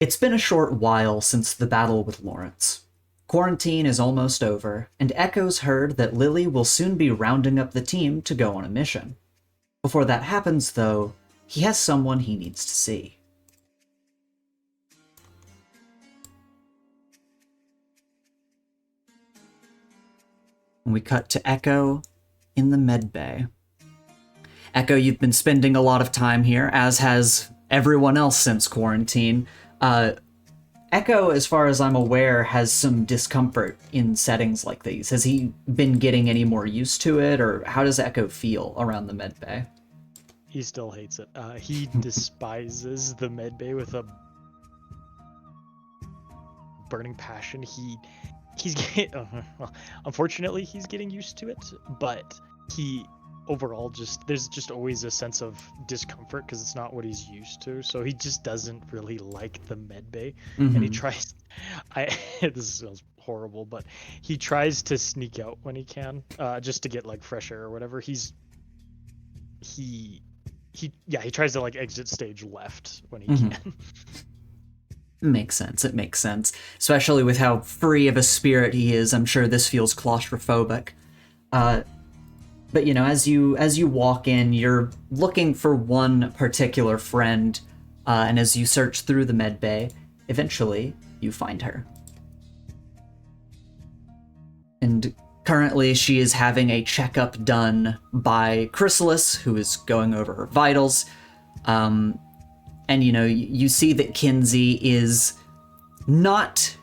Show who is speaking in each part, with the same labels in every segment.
Speaker 1: It's been a short while since the battle with Lawrence. Quarantine is almost over, and Echo's heard that Lily will soon be rounding up the team to go on a mission. Before that happens, though, he has someone he needs to see. And we cut to Echo in the medbay. Echo, you've been spending a lot of time here, as has everyone else since quarantine. Echo, as far as I'm aware, has some discomfort in settings like these. Has he been getting any more used to it, or how does Echo feel around the medbay?
Speaker 2: He still hates it. He despises the medbay with a burning passion. He's getting, unfortunately, he's getting used to it, but he overall there's just always a sense of discomfort because it's not what he's used to. So he just doesn't really like the medbay, and he tries. I this sounds horrible, but he tries to sneak out when he can, just to get like fresh air or whatever. He he tries to like exit stage left when he can.
Speaker 1: Makes sense. It makes sense, especially with how free of a spirit he is. I'm sure this feels claustrophobic. But as you walk in, you're looking for one particular friend, and as you search through the med bay, eventually you find her. And currently, she is having a checkup done by Chrysalis, who is going over her vitals. And you see that Kenzie is not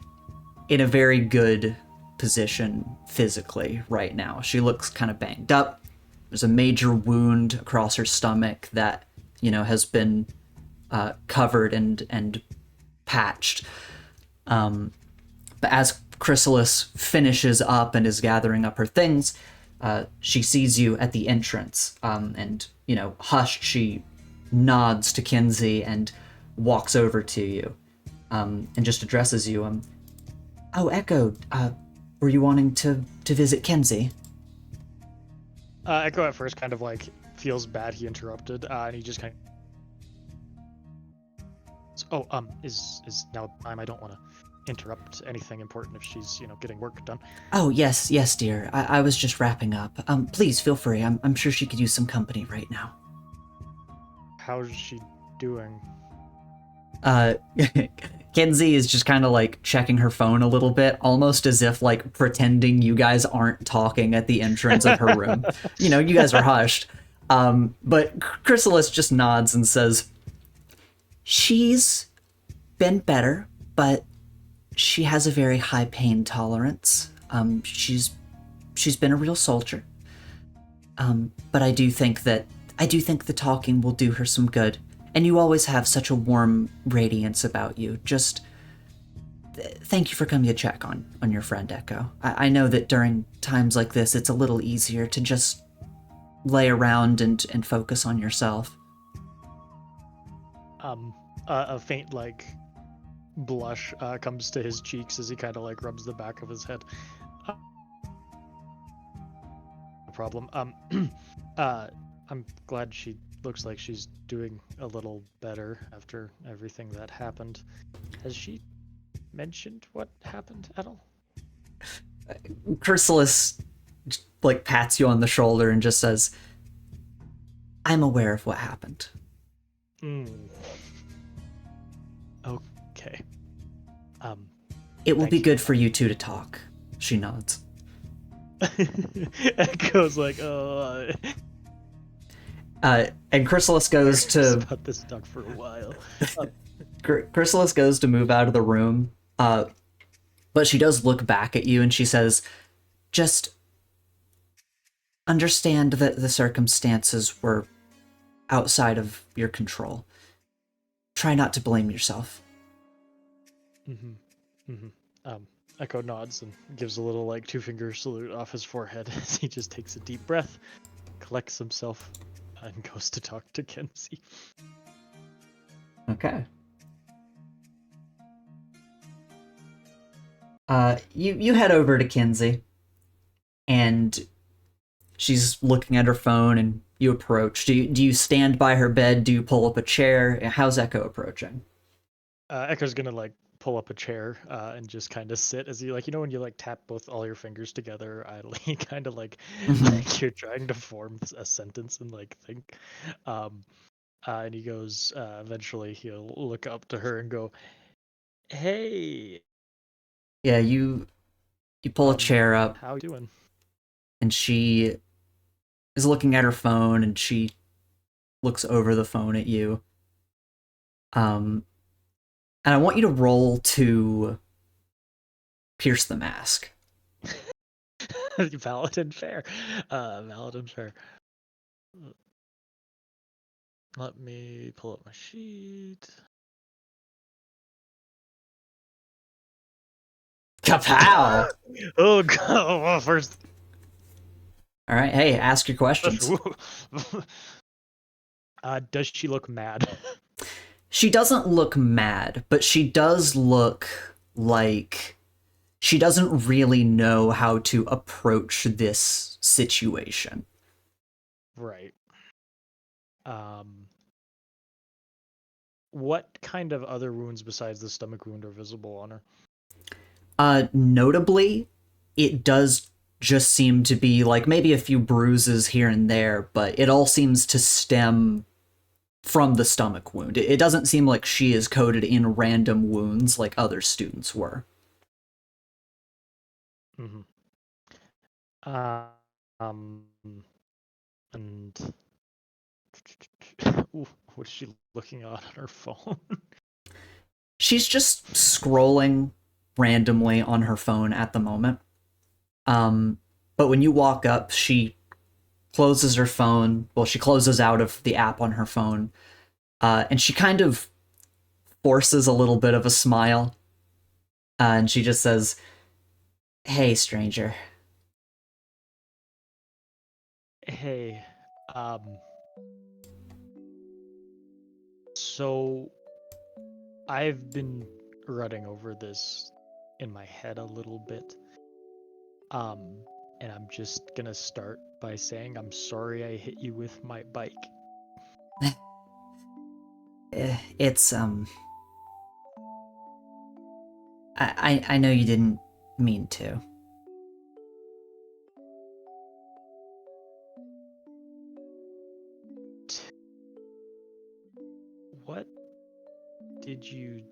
Speaker 1: in a very good position physically right now. She looks kind of banged up. There's a major wound across her stomach that has been covered and patched. But as Chrysalis finishes up and is gathering up her things, she sees you at the entrance, and hushed, she nods to Kenzie and walks over to you, and just addresses you. Oh, Echo, were you wanting to visit Kenzie?
Speaker 2: Echo at first kind of like feels bad he interrupted, and he just kind of, is now time? I don't want to interrupt anything important if she's getting work done.
Speaker 1: Oh, yes, dear. I was just wrapping up. Please feel free. I'm sure she could use some company right now.
Speaker 2: How's she doing?
Speaker 1: Kenzie is just kind of like checking her phone a little bit, almost as if like pretending you guys aren't talking at the entrance of her room. You guys are hushed. But Chrysalis just nods and says, she's been better, but she has a very high pain tolerance. She's been a real soldier. But I do think the talking will do her some good. And you always have such a warm radiance about you. Just thank you for coming to check on your friend, Echo. I know that during times like this, it's a little easier to just lay around and focus on yourself.
Speaker 2: A faint like blush comes to his cheeks as he kind of like rubs the back of his head. No problem. I'm glad she looks like she's doing a little better after everything that happened. Has she mentioned what happened at all?
Speaker 1: Chrysalis like pats you on the shoulder and just says, I'm aware of what happened.
Speaker 2: Okay.
Speaker 1: It will be good for you two to talk. She nods.
Speaker 2: Echo's like, oh.
Speaker 1: And Chrysalis goes to
Speaker 2: about this talk for a while.
Speaker 1: Chrysalis goes to move out of the room, but she does look back at you and she says, just understand that the circumstances were outside of your control. Try not to blame yourself.
Speaker 2: Echo nods and gives a little like 2-finger salute off his forehead as he just takes a deep breath, collects himself, and goes to talk to Kenzie.
Speaker 1: Okay. You head over to Kenzie, and she's looking at her phone, and you approach. Do you stand by her bed? Do you pull up a chair? How's Echo approaching?
Speaker 2: Echo's gonna like pull up a chair and just kind of sit as you like, when you like tap both all your fingers together idly, kind of like like you're trying to form a sentence and like think. And he goes, eventually he'll look up to her and go, "Hey,
Speaker 1: Yeah, you pull a chair up,
Speaker 2: how you doing?"
Speaker 1: and she is looking at her phone, and she looks over the phone at you. And I want you to roll to pierce the mask.
Speaker 2: Valid and fair. Valid and fair. Let me pull up my sheet.
Speaker 1: Kapow!
Speaker 2: Oh god! Well, first.
Speaker 1: All right, hey, ask your questions.
Speaker 2: Does she look mad?
Speaker 1: She doesn't look mad, but she does look like she doesn't really know how to approach this situation.
Speaker 2: Right. What kind of other wounds besides the stomach wound are visible on her?
Speaker 1: Notably, it does just seem to be like maybe a few bruises here and there, but it all seems to stem from the stomach wound. It doesn't seem like she is coated in random wounds like other students were.
Speaker 2: Mm-hmm. And ooh, what is she looking at on her phone?
Speaker 1: She's just scrolling randomly on her phone at the moment. But when you walk up, she closes her phone. Well, she closes out of the app on her phone, and she kind of forces a little bit of a smile. And she just says, "Hey, stranger."
Speaker 2: Hey, so I've been running over this in my head a little bit. And I'm just gonna start by saying I'm sorry I hit you with my bike.
Speaker 1: It's I know you didn't mean to.
Speaker 2: What did you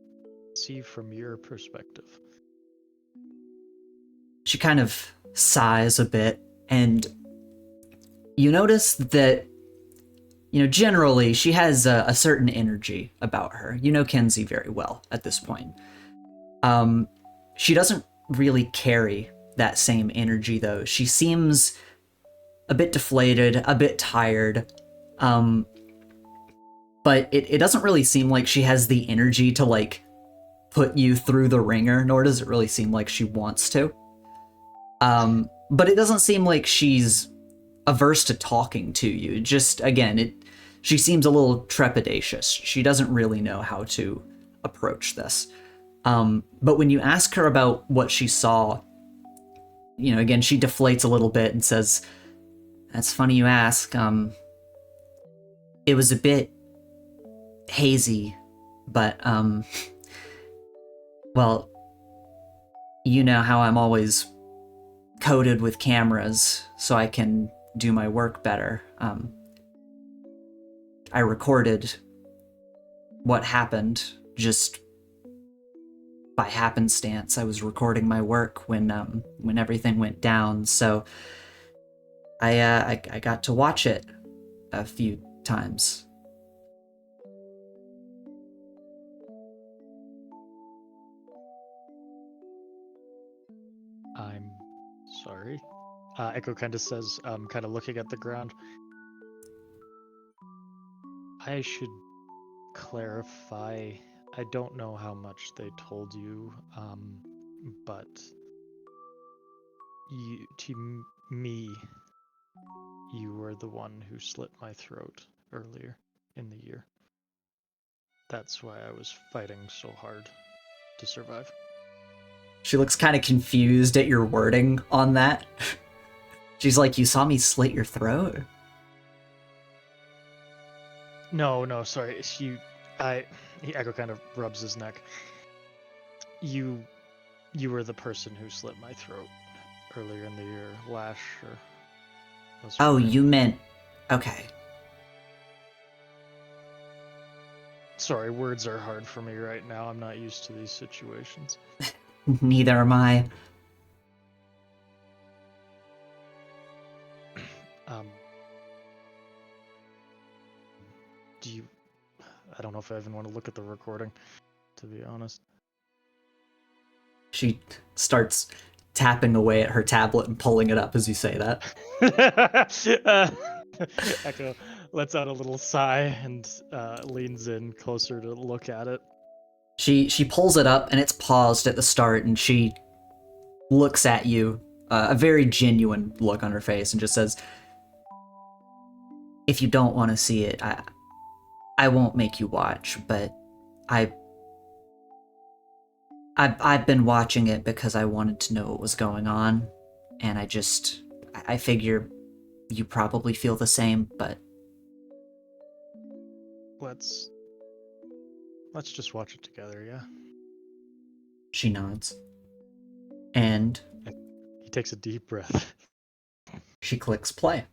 Speaker 2: see from your perspective?
Speaker 1: She kind of sighs a bit, and you notice that, generally she has a certain energy about her. You know Kenzie very well at this point. She doesn't really carry that same energy, though. She seems a bit deflated, a bit tired, but it doesn't really seem like she has the energy to, like, put you through the ringer, nor does it really seem like she wants to. But it doesn't seem like she's averse to talking to you. Just, again, she seems a little trepidatious. She doesn't really know how to approach this. But when you ask her about what she saw, again, she deflates a little bit and says, "That's funny you ask. It was a bit hazy, but, well, you know how I'm always coated with cameras so I can do my work better. I recorded what happened just by happenstance. I was recording my work when everything went down, so I got to watch it a few times."
Speaker 2: I'm sorry. Echo kind of says, kind of looking at the ground. I should clarify. I don't know how much they told you, but to me, you were the one who slit my throat earlier in the year. That's why I was fighting so hard to survive.
Speaker 1: She looks kind of confused at your wording on that. She's like, "You saw me slit your throat?"
Speaker 2: No, sorry. Echo kind of rubs his neck. You were the person who slit my throat earlier in the year, Lash, or...
Speaker 1: Oh, you meant... Okay.
Speaker 2: Sorry, words are hard for me right now. I'm not used to these situations.
Speaker 1: Neither am I.
Speaker 2: Do you... I don't know if I even want to look at the recording, to be honest.
Speaker 1: She starts tapping away at her tablet and pulling it up as you say that.
Speaker 2: Echo lets out a little sigh and leans in closer to look at it.
Speaker 1: She pulls it up and it's paused at the start, and she looks at you, a very genuine look on her face, and just says, "If you don't want to see it, I won't make you watch, but I've been watching it because I wanted to know what was going on, and I figure you probably feel the same, but
Speaker 2: Let's just watch it together, yeah?"
Speaker 1: She nods. And
Speaker 2: he takes a deep breath.
Speaker 1: She clicks play.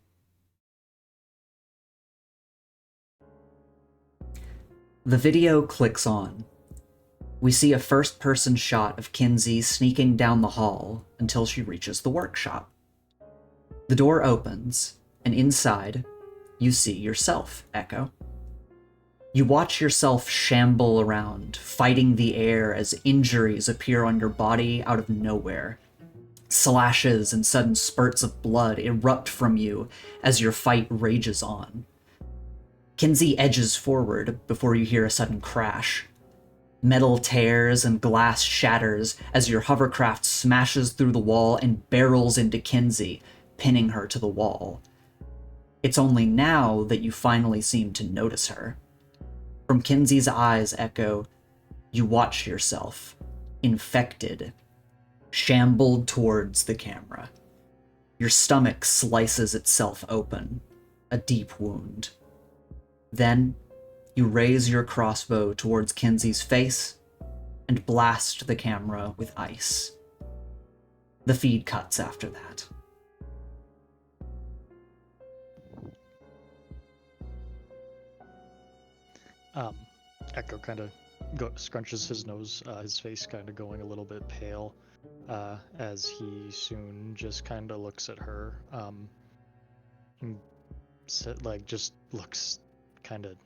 Speaker 1: The video clicks on. We see a first-person shot of Kenzie sneaking down the hall until she reaches the workshop. The door opens, and inside, you see yourself, Echo. You watch yourself shamble around, fighting the air as injuries appear on your body out of nowhere. Slashes and sudden spurts of blood erupt from you as your fight rages on. Kenzie edges forward before you hear a sudden crash. Metal tears and glass shatters as your hovercraft smashes through the wall and barrels into Kenzie, pinning her to the wall. It's only now that you finally seem to notice her. From Kenzie's eyes, Echo, you watch yourself, infected, shambled towards the camera. Your stomach slices itself open, a deep wound. Then, you raise your crossbow towards Kenzie's face and blast the camera with ice. The feed cuts after that.
Speaker 2: Echo kind of scrunches his nose, his face kind of going a little bit pale, as he soon just kind of looks at her, and just looks kind of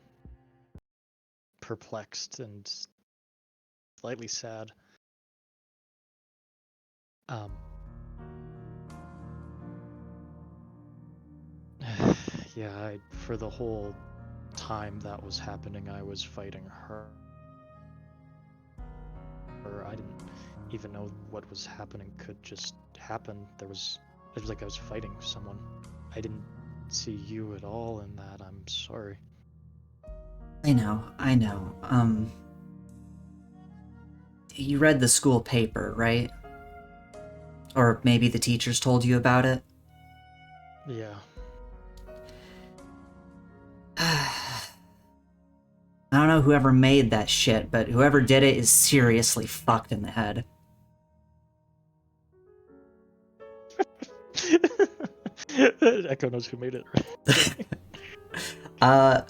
Speaker 2: perplexed and slightly sad. Yeah, for the whole time that was happening, I was fighting her. I didn't even know what was happening could just happen. It was like I was fighting someone. I didn't see you at all in that. I'm sorry.
Speaker 1: I know. You read the school paper, right? Or maybe the teachers told you about it?
Speaker 2: Yeah.
Speaker 1: I don't know whoever made that shit, but whoever did it is seriously fucked in the head.
Speaker 2: Echo knows who made it.
Speaker 1: I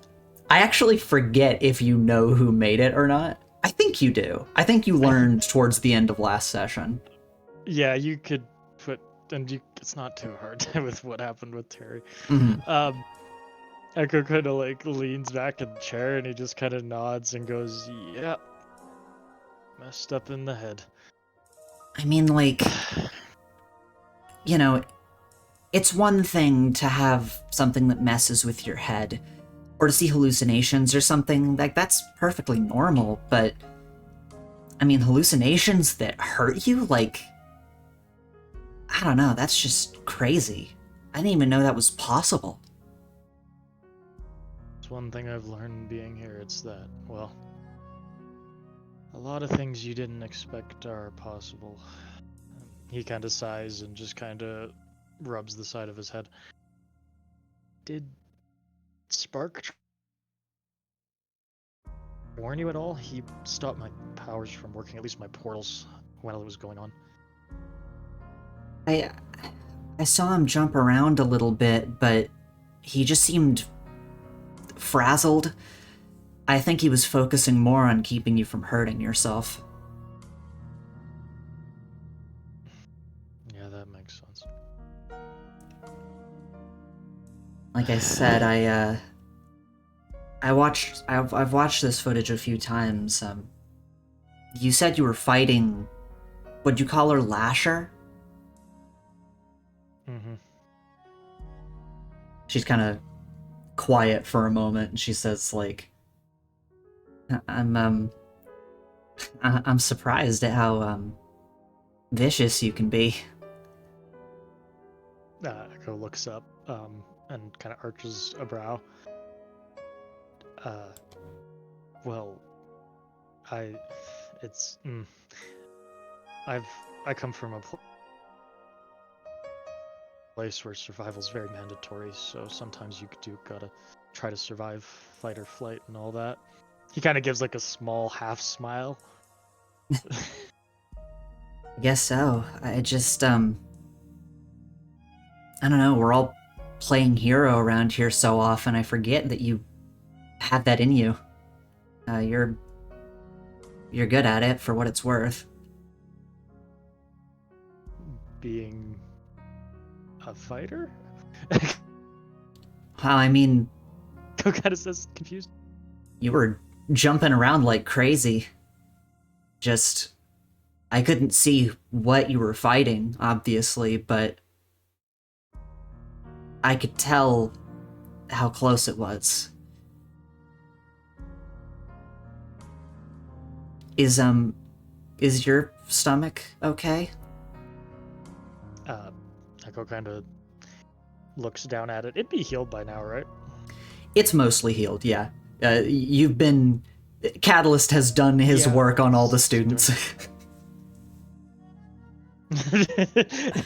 Speaker 1: actually forget if you know who made it or not. I think you do. I think you learned towards the end of last session.
Speaker 2: Yeah, you could put, and it's not too hard with what happened with Terry.
Speaker 1: Mm-hmm.
Speaker 2: Echo kind of like leans back in the chair and he just kind of nods and goes, "Yeah, messed up in the head."
Speaker 1: I mean, like, you know, it's one thing to have something that messes with your head, or to see hallucinations or something, like, that's perfectly normal, but, I mean, hallucinations that hurt you, like, I don't know, that's just crazy. I didn't even know that was possible.
Speaker 2: It's one thing I've learned being here, it's that, well, a lot of things you didn't expect are possible. He kind of sighs and just kind of rubs the side of his head. Did Spark warn you at all? He stopped my powers from working, at least my portals, while it was going on.
Speaker 1: I saw him jump around a little bit, but he just seemed frazzled. I think he was focusing more on keeping you from hurting yourself.
Speaker 2: Yeah, that makes sense.
Speaker 1: Like I said, I've watched this footage a few times. You said you were fighting, what'd you call her, Lasher?
Speaker 2: Mm-hmm.
Speaker 1: She's kind of quiet for a moment, and she says, like, I'm surprised at how, vicious you can be.
Speaker 2: Echo looks up, and kind of arches a brow. Well, I come from a place where survival's very mandatory, so sometimes you gotta try to survive fight or flight and all that. He kind of gives like a small half smile.
Speaker 1: I guess so. I just, I don't know, we're all playing hero around here so often, I forget that you have that in you. You're good at it, for what it's worth.
Speaker 2: Being a fighter?
Speaker 1: Well, I mean,
Speaker 2: Go kind of says confused.
Speaker 1: you were jumping around like crazy. Just, I couldn't see what you were fighting, obviously, but I could tell how close it was. Is your stomach okay?
Speaker 2: Echo kind of looks down at it. It'd be healed by now, right?
Speaker 1: It's mostly healed, yeah. You've been... Catalyst has done his work on all the students.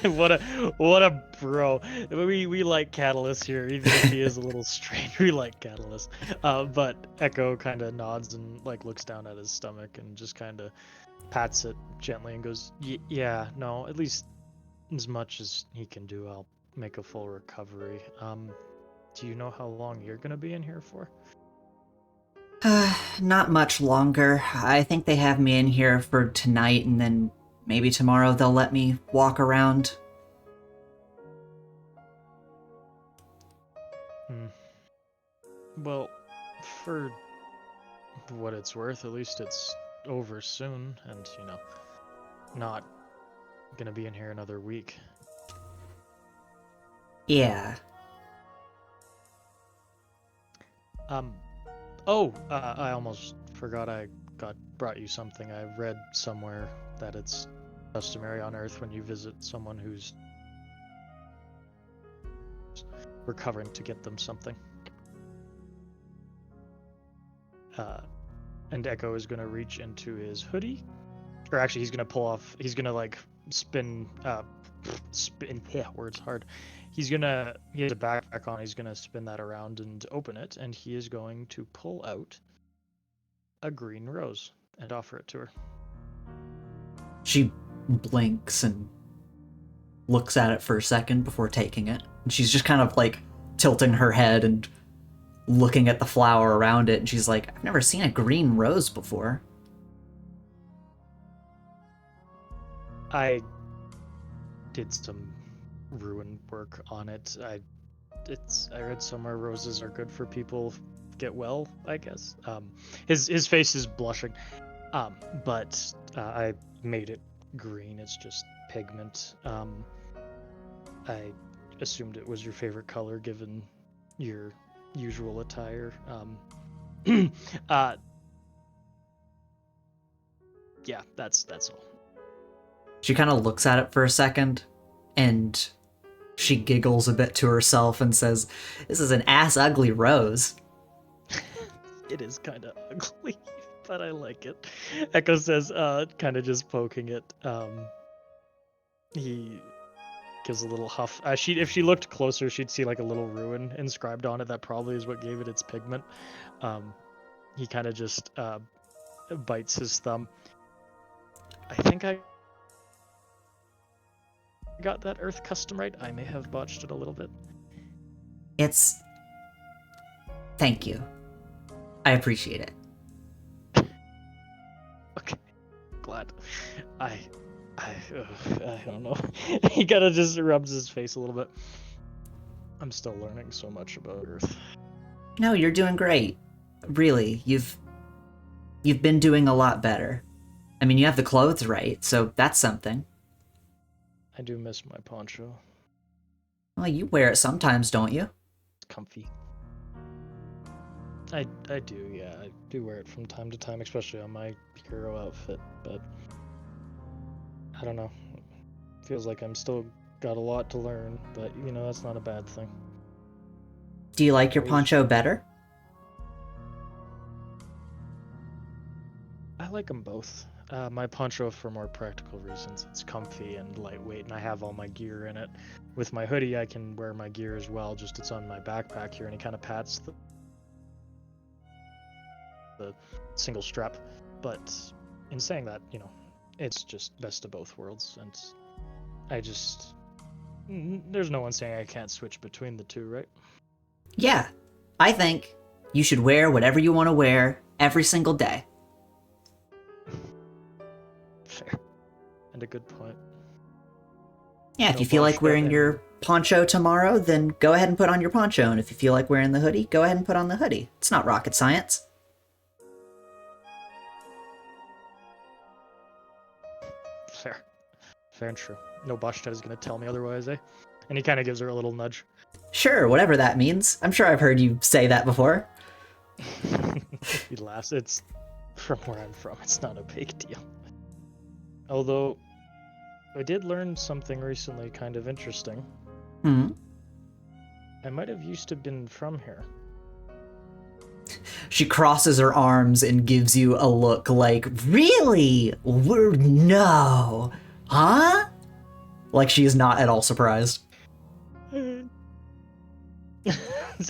Speaker 2: What a bro. We like Catalyst here, even if he is a little strange. We like Catalyst. But Echo kind of nods and like looks down at his stomach and just kind of pats it gently and goes, "Yeah, no, at least as much as he can do, I'll make a full recovery. Do you know how long you're gonna be in here for?"
Speaker 1: Not much longer. I think they have me in here for tonight, and then maybe tomorrow they'll let me walk around.
Speaker 2: Well, for what it's worth, at least it's over soon, and, you know, not gonna be in here another week.
Speaker 1: Yeah.
Speaker 2: I almost forgot I brought you something. I read somewhere that it's customary on Earth when you visit someone who's recovering to get them something. And Echo is gonna reach into his hoodie, or actually, he's gonna pull off. He's gonna like spin. Yeah, words hard. He has a backpack on. He's gonna spin that around and open it, and he is going to pull out a green rose and offer it to her.
Speaker 1: She blinks and looks at it for a second before taking it. And she's just kind of like tilting her head and looking at the flower around it, and she's like, I've never seen a green rose before.
Speaker 2: I did some ruin work on it. I read somewhere roses are good for people get well, I guess. His face is blushing. But I made it green. It's just pigment. I assumed it was your favorite color given your usual attire. Yeah, that's all.
Speaker 1: She kind of looks at it for a second, and she giggles a bit to herself and says, this is an ass-ugly rose.
Speaker 2: It is kind of ugly, but I like it. Echo says, kind of just poking it. He gives a little huff. If she looked closer, she'd see like a little ruin inscribed on it. That probably is what gave it its pigment. He kind of just bites his thumb. I think I got that Earth custom right. I may have botched it a little bit.
Speaker 1: Thank you. I appreciate it.
Speaker 2: Okay, glad. I don't know. He kind of just rubs his face a little bit. I'm still learning so much about Earth.
Speaker 1: No, you're doing great. Really, you've been doing a lot better. I mean, you have the clothes right, so that's something.
Speaker 2: I do miss my poncho.
Speaker 1: Well, you wear it sometimes, don't you?
Speaker 2: It's comfy. I do, yeah. I do wear it from time to time, especially on my hero outfit, but I don't know. It feels like I'm still got a lot to learn, but you know, that's not a bad thing.
Speaker 1: Do you like your poncho better?
Speaker 2: I like them both. My poncho for more practical reasons. It's comfy and lightweight, and I have all my gear in it. With my hoodie, I can wear my gear as well, just it's on my backpack here, and it kind of pats the single strap. But in saying that, you know, it's just best of both worlds, and there's no one saying I can't switch between the two, right?
Speaker 1: Yeah, I think you should wear whatever you want to wear every single day.
Speaker 2: Fair. And a good point.
Speaker 1: Yeah, if you feel like wearing your poncho tomorrow, then go ahead and put on your poncho, and if you feel like wearing the hoodie, go ahead and put on the hoodie. It's not rocket science.
Speaker 2: Fair and true. No Boschtet is going to tell me otherwise, eh? And he kind of gives her a little nudge.
Speaker 1: Sure, whatever that means. I'm sure I've heard you say that before.
Speaker 2: He laughs. It's from where I'm from. It's not a big deal. Although, I did learn something recently kind of interesting.
Speaker 1: Hmm.
Speaker 2: I might have used to been from here.
Speaker 1: She crosses her arms and gives you a look like, really? No. Huh? Like she is not at all surprised.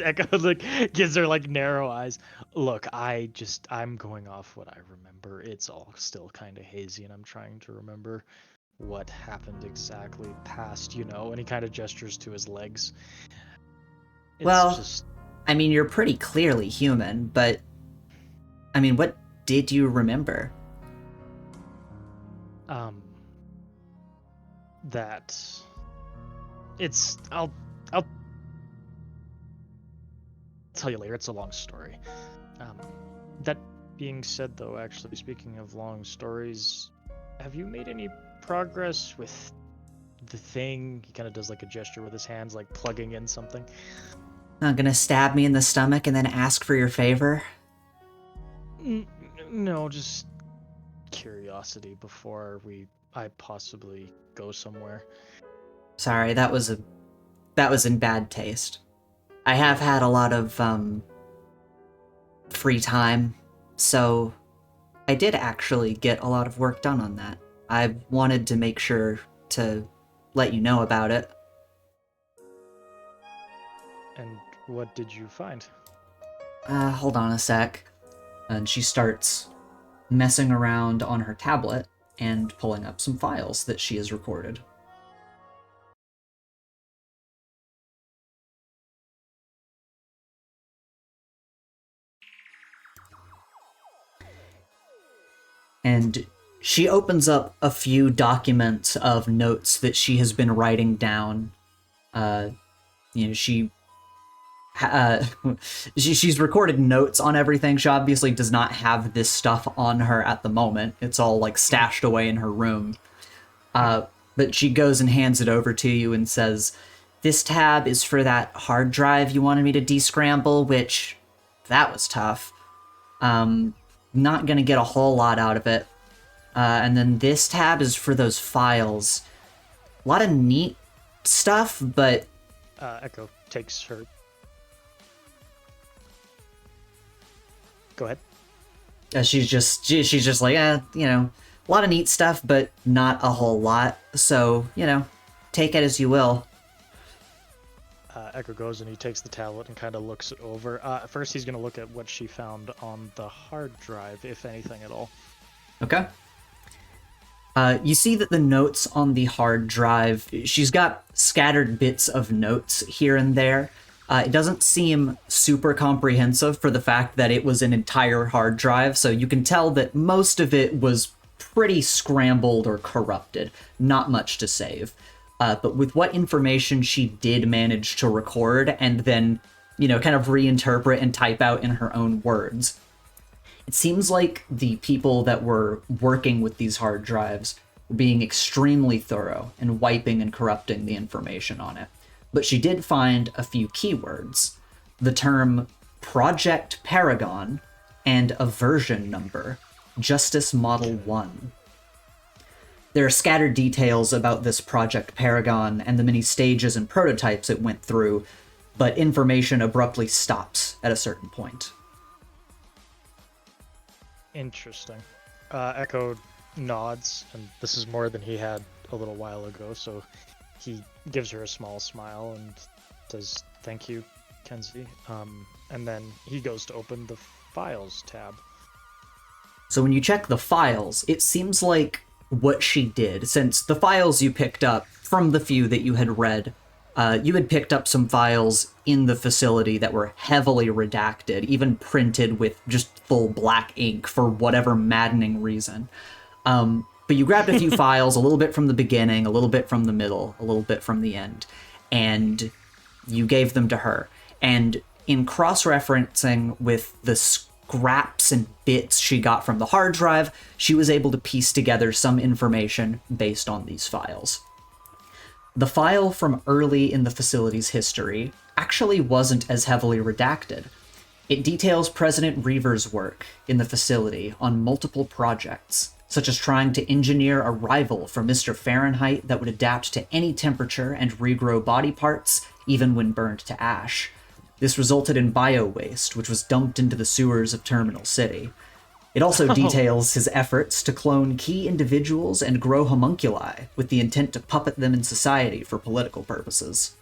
Speaker 2: Echo gives her narrow eyes. Look, I'm going off what I remember. It's all still kind of hazy, and I'm trying to remember what happened exactly past, and he kind of gestures to his legs.
Speaker 1: I mean, you're pretty clearly human, but I mean, what did you remember?
Speaker 2: That I'll tell you later. It's a long story. That being said, though, actually, speaking of long stories, have you made any progress with the thing? He kind of does a gesture with his hands, plugging in something.
Speaker 1: Not gonna stab me in the stomach and then ask for your favor?
Speaker 2: No, just curiosity before I possibly go somewhere.
Speaker 1: Sorry, that was in bad taste. I have had a lot of free time, so I did actually get a lot of work done on that. I wanted to make sure to let you know about it.
Speaker 2: And what did you find?
Speaker 1: Hold on a sec. And she starts messing around on her tablet and pulling up some files that she has recorded. And she opens up a few documents of notes that she has been writing down. She's recorded notes on everything. She obviously does not have this stuff on her at the moment. It's all stashed away in her room. But she goes and hands it over to you and says, "This tab is for that hard drive you wanted me to descramble, which that was tough. Not gonna get a whole lot out of it. And then this tab is for those files. A lot of neat stuff, but..."
Speaker 2: Echo takes her... Go ahead.
Speaker 1: She's just like, a lot of neat stuff, but not a whole lot. So, take it as you will.
Speaker 2: Echo goes and he takes the tablet and kind of looks it over. First, he's going to look at what she found on the hard drive, if anything at all.
Speaker 1: Okay. You see that the notes on the hard drive, she's got scattered bits of notes here and there. It doesn't seem super comprehensive for the fact that it was an entire hard drive, so you can tell that most of it was pretty scrambled or corrupted. Not much to save. But with what information she did manage to record and then, kind of reinterpret and type out in her own words, it seems like the people that were working with these hard drives were being extremely thorough and wiping and corrupting the information on it. But she did find a few keywords. The term Project Paragon and a version number, Justice Model 1. There are scattered details about this Project Paragon and the many stages and prototypes it went through, but information abruptly stops at a certain point.
Speaker 2: Interesting. Echo nods, and this is more than he had a little while ago, so he gives her a small smile and says, "Thank you, Kenzie." And then he goes to open the Files tab.
Speaker 1: So when you check the files, it seems like what she did, since the files you picked up from the few that you had read, you had picked up some files in the facility that were heavily redacted, even printed with just full black ink for whatever maddening reason. But you grabbed a few files, a little bit from the beginning, a little bit from the middle, a little bit from the end, and you gave them to her. And in cross-referencing with the scraps and bits she got from the hard drive, she was able to piece together some information based on these files. The file from early in the facility's history actually wasn't as heavily redacted. It details President Reaver's work in the facility on multiple projects, such as trying to engineer a rival for Mr. Fahrenheit that would adapt to any temperature and regrow body parts, even when burned to ash. This resulted in bio-waste, which was dumped into the sewers of Terminal City. It also details his efforts to clone key individuals and grow homunculi with the intent to puppet them in society for political purposes.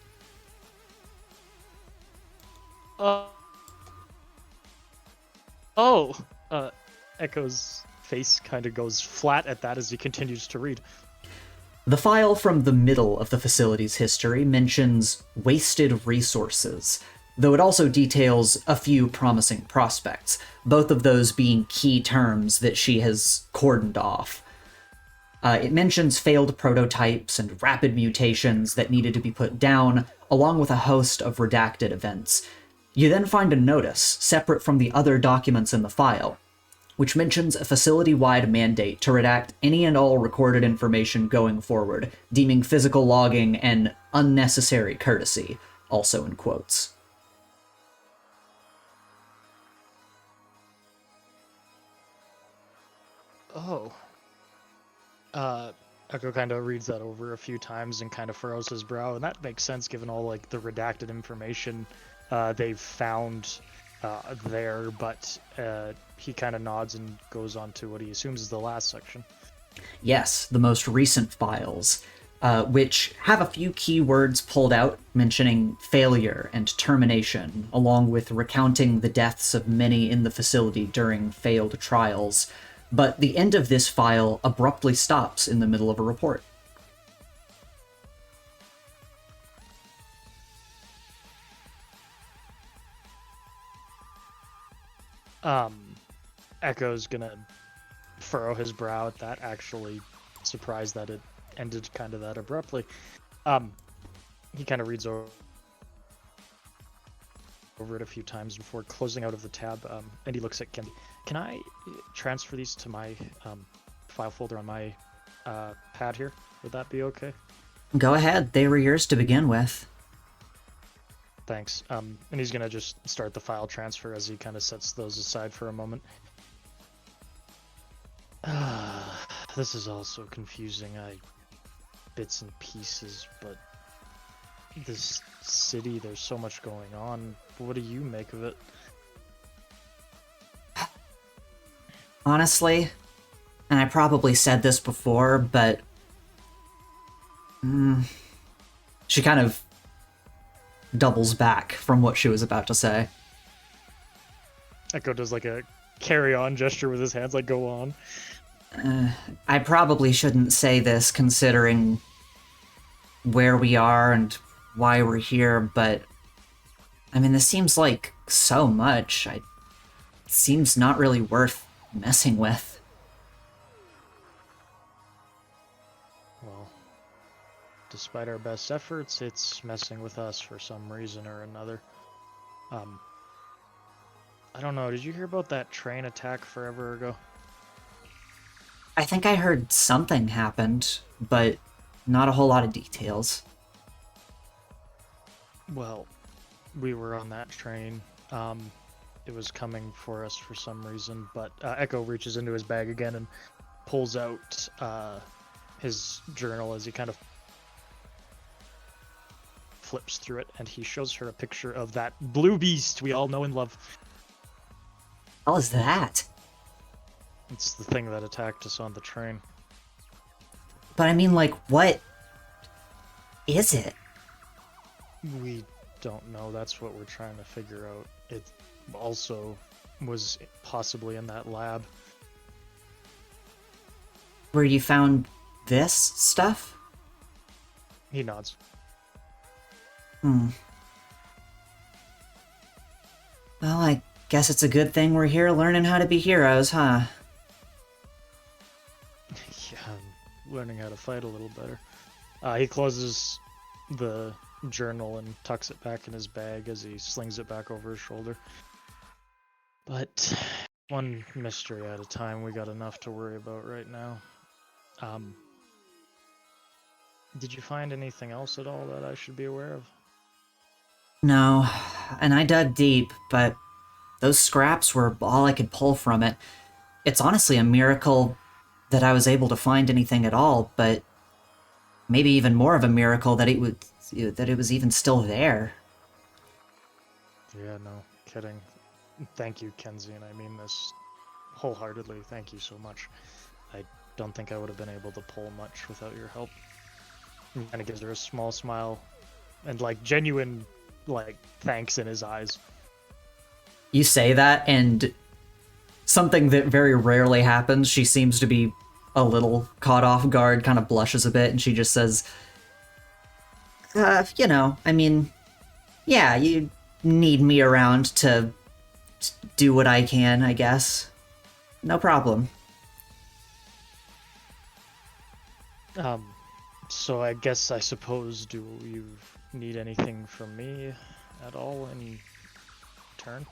Speaker 2: Echo's face kind of goes flat at that as he continues to read.
Speaker 1: The file from the middle of the facility's history mentions wasted resources, though it also details a few promising prospects, both of those being key terms that she has cordoned off. It mentions failed prototypes and rapid mutations that needed to be put down, along with a host of redacted events. You then find a notice, separate from the other documents in the file, which mentions a facility-wide mandate to redact any and all recorded information going forward, deeming physical logging an unnecessary courtesy, also in quotes.
Speaker 2: Echo kind of reads that over a few times and kind of furrows his brow, and that makes sense given all like the redacted information they've found there, but he kind of nods and goes on to what he assumes is the last section.
Speaker 1: Yes, the most recent files, which have a few keywords pulled out mentioning failure and termination, along with recounting the deaths of many in the facility during failed trials. But the end of this file abruptly stops in the middle of a report.
Speaker 2: Echo's gonna furrow his brow at that, actually surprised that it ended kind of that abruptly. He kind of reads over it a few times before closing out of the tab, and he looks at Kenzie. Can I transfer these to my file folder on my pad here? Would that be okay?
Speaker 1: Go ahead, they were yours to begin with.
Speaker 2: Thanks. And he's gonna just start the file transfer as he kind of sets those aside for a moment. This is all so confusing. Bits and pieces, but this city, there's so much going on. What do you make of it?
Speaker 1: Honestly, and I probably said this before, but she kind of doubles back from what she was about to say.
Speaker 2: Echo does like a carry-on gesture with his hands, like, go on.
Speaker 1: I probably shouldn't say this considering where we are and why we're here, but I mean, this seems like so much. It seems not really worth messing with.
Speaker 2: Well, despite our best efforts, it's messing with us for some reason or another. I don't know, did you hear about that train attack forever ago?
Speaker 1: I think I heard something happened, but not a whole lot of details.
Speaker 2: Well, we were on that train. It was coming for us for some reason, but Echo reaches into his bag again and pulls out his journal as he kind of flips through it, and he shows her a picture of that blue beast we all know and love.
Speaker 1: How is that?
Speaker 2: It's the thing that attacked us on the train.
Speaker 1: But I mean, like, what is it?
Speaker 2: We don't know. That's what we're trying to figure out. It also was possibly in that lab.
Speaker 1: Where you found this stuff?
Speaker 2: He nods.
Speaker 1: Well, I guess it's a good thing we're here learning how to be heroes, huh?
Speaker 2: Yeah, I'm learning how to fight a little better. He closes the journal and tucks it back in his bag as he slings it back over his shoulder. But one mystery at a time. We got enough to worry about right now. Did you find anything else at all that I should be aware of?
Speaker 1: No, and I dug deep, but those scraps were all I could pull from it. It's honestly a miracle that I was able to find anything at all, but maybe even more of a miracle that it was even still there.
Speaker 2: Yeah, no, kidding. Thank you, Kenzie, and I mean this wholeheartedly. Thank you so much. I don't think I would have been able to pull much without your help. And it gives her a small smile and like genuine like thanks in his eyes.
Speaker 1: You say that, and something that very rarely happens, she seems to be a little caught off guard, kind of blushes a bit, and she just says, I mean, yeah, you need me around to do what I can, I guess. No problem.
Speaker 2: So I suppose, do you need anything from me at all in turn?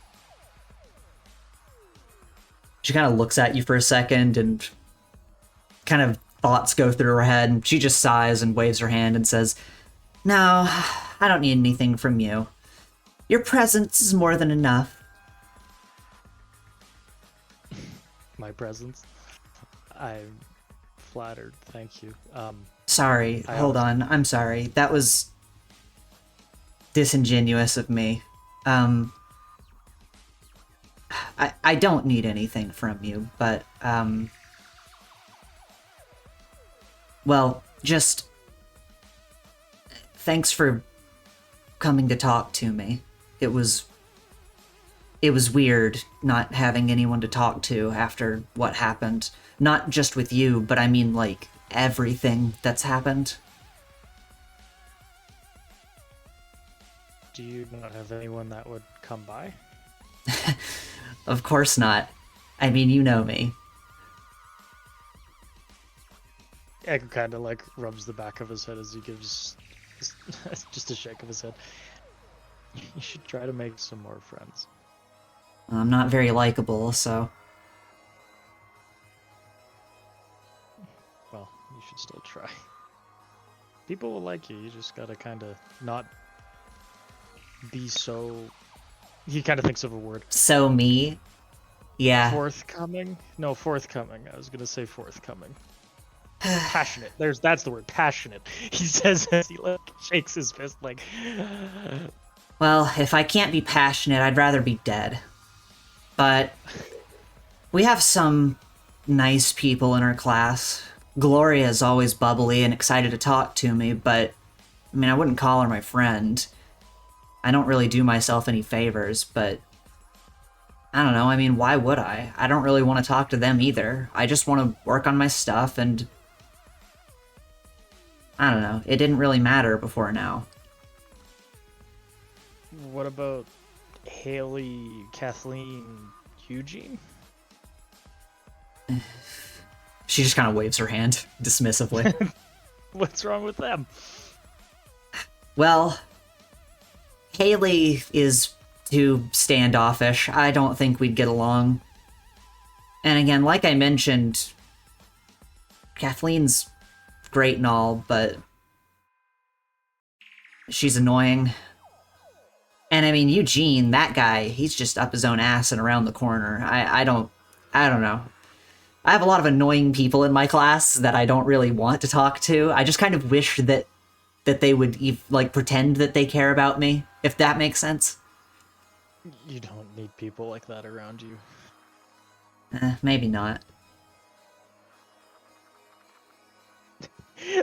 Speaker 1: She kind of looks at you for a second, and kind of thoughts go through her head, and she just sighs and waves her hand and says, "No, I don't need anything from you. Your presence is more than enough."
Speaker 2: My presence? I'm flattered, thank you.
Speaker 1: Sorry, hold on. I'm sorry. That was disingenuous of me. I don't need anything from you, but, well, just thanks for coming to talk to me. It was weird not having anyone to talk to after what happened. Not just with you, but I mean, like, everything that's happened.
Speaker 2: Do you not have anyone that would come by?
Speaker 1: Of course not. I mean, you know me.
Speaker 2: Echo kind of like rubs the back of his head as he gives just a shake of his head. You should try to make some more friends.
Speaker 1: I'm not very likable, so...
Speaker 2: Well, you should still try. People will like you, you just gotta kind of not be so... He kind of thinks of a word.
Speaker 1: So me? Yeah.
Speaker 2: Forthcoming? No, forthcoming. I was gonna say forthcoming. Passionate. That's the word. Passionate. He says as he like shakes his fist like...
Speaker 1: Well, if I can't be passionate, I'd rather be dead. But we have some nice people in our class. Gloria is always bubbly and excited to talk to me, but I mean, I wouldn't call her my friend. I don't really do myself any favors, but I don't know. I mean, why would I? I don't really want to talk to them either. I just want to work on my stuff, and I don't know. It didn't really matter before now.
Speaker 2: What about Haley, Kathleen, Eugene?
Speaker 1: She just kind of waves her hand dismissively.
Speaker 2: What's wrong with them?
Speaker 1: Well, Haley is too standoffish. I don't think we'd get along. And again, like I mentioned, Kathleen's great and all, but she's annoying. And I mean, Eugene, that guy, he's just up his own ass and around the corner. I don't know. I have a lot of annoying people in my class that I don't really want to talk to. I just kind of wish that they would like pretend that they care about me, if that makes sense.
Speaker 2: You don't need people like that around you.
Speaker 1: Maybe not.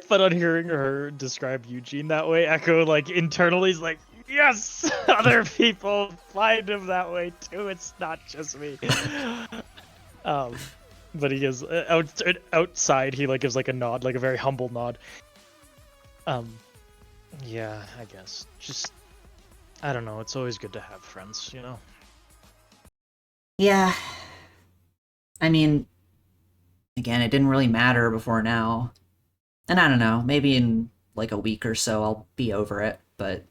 Speaker 2: But on hearing her describe Eugene that way, Echo, like, internally is like, yes! Other people find him that way too, it's not just me. But he is, outside, he, like, gives, like, a nod, like, a very humble nod. Yeah, I guess. Just, I don't know, it's always good to have friends, you know?
Speaker 1: Yeah. I mean, again, it didn't really matter before now. And I don't know, maybe in like a week or so I'll be over it, but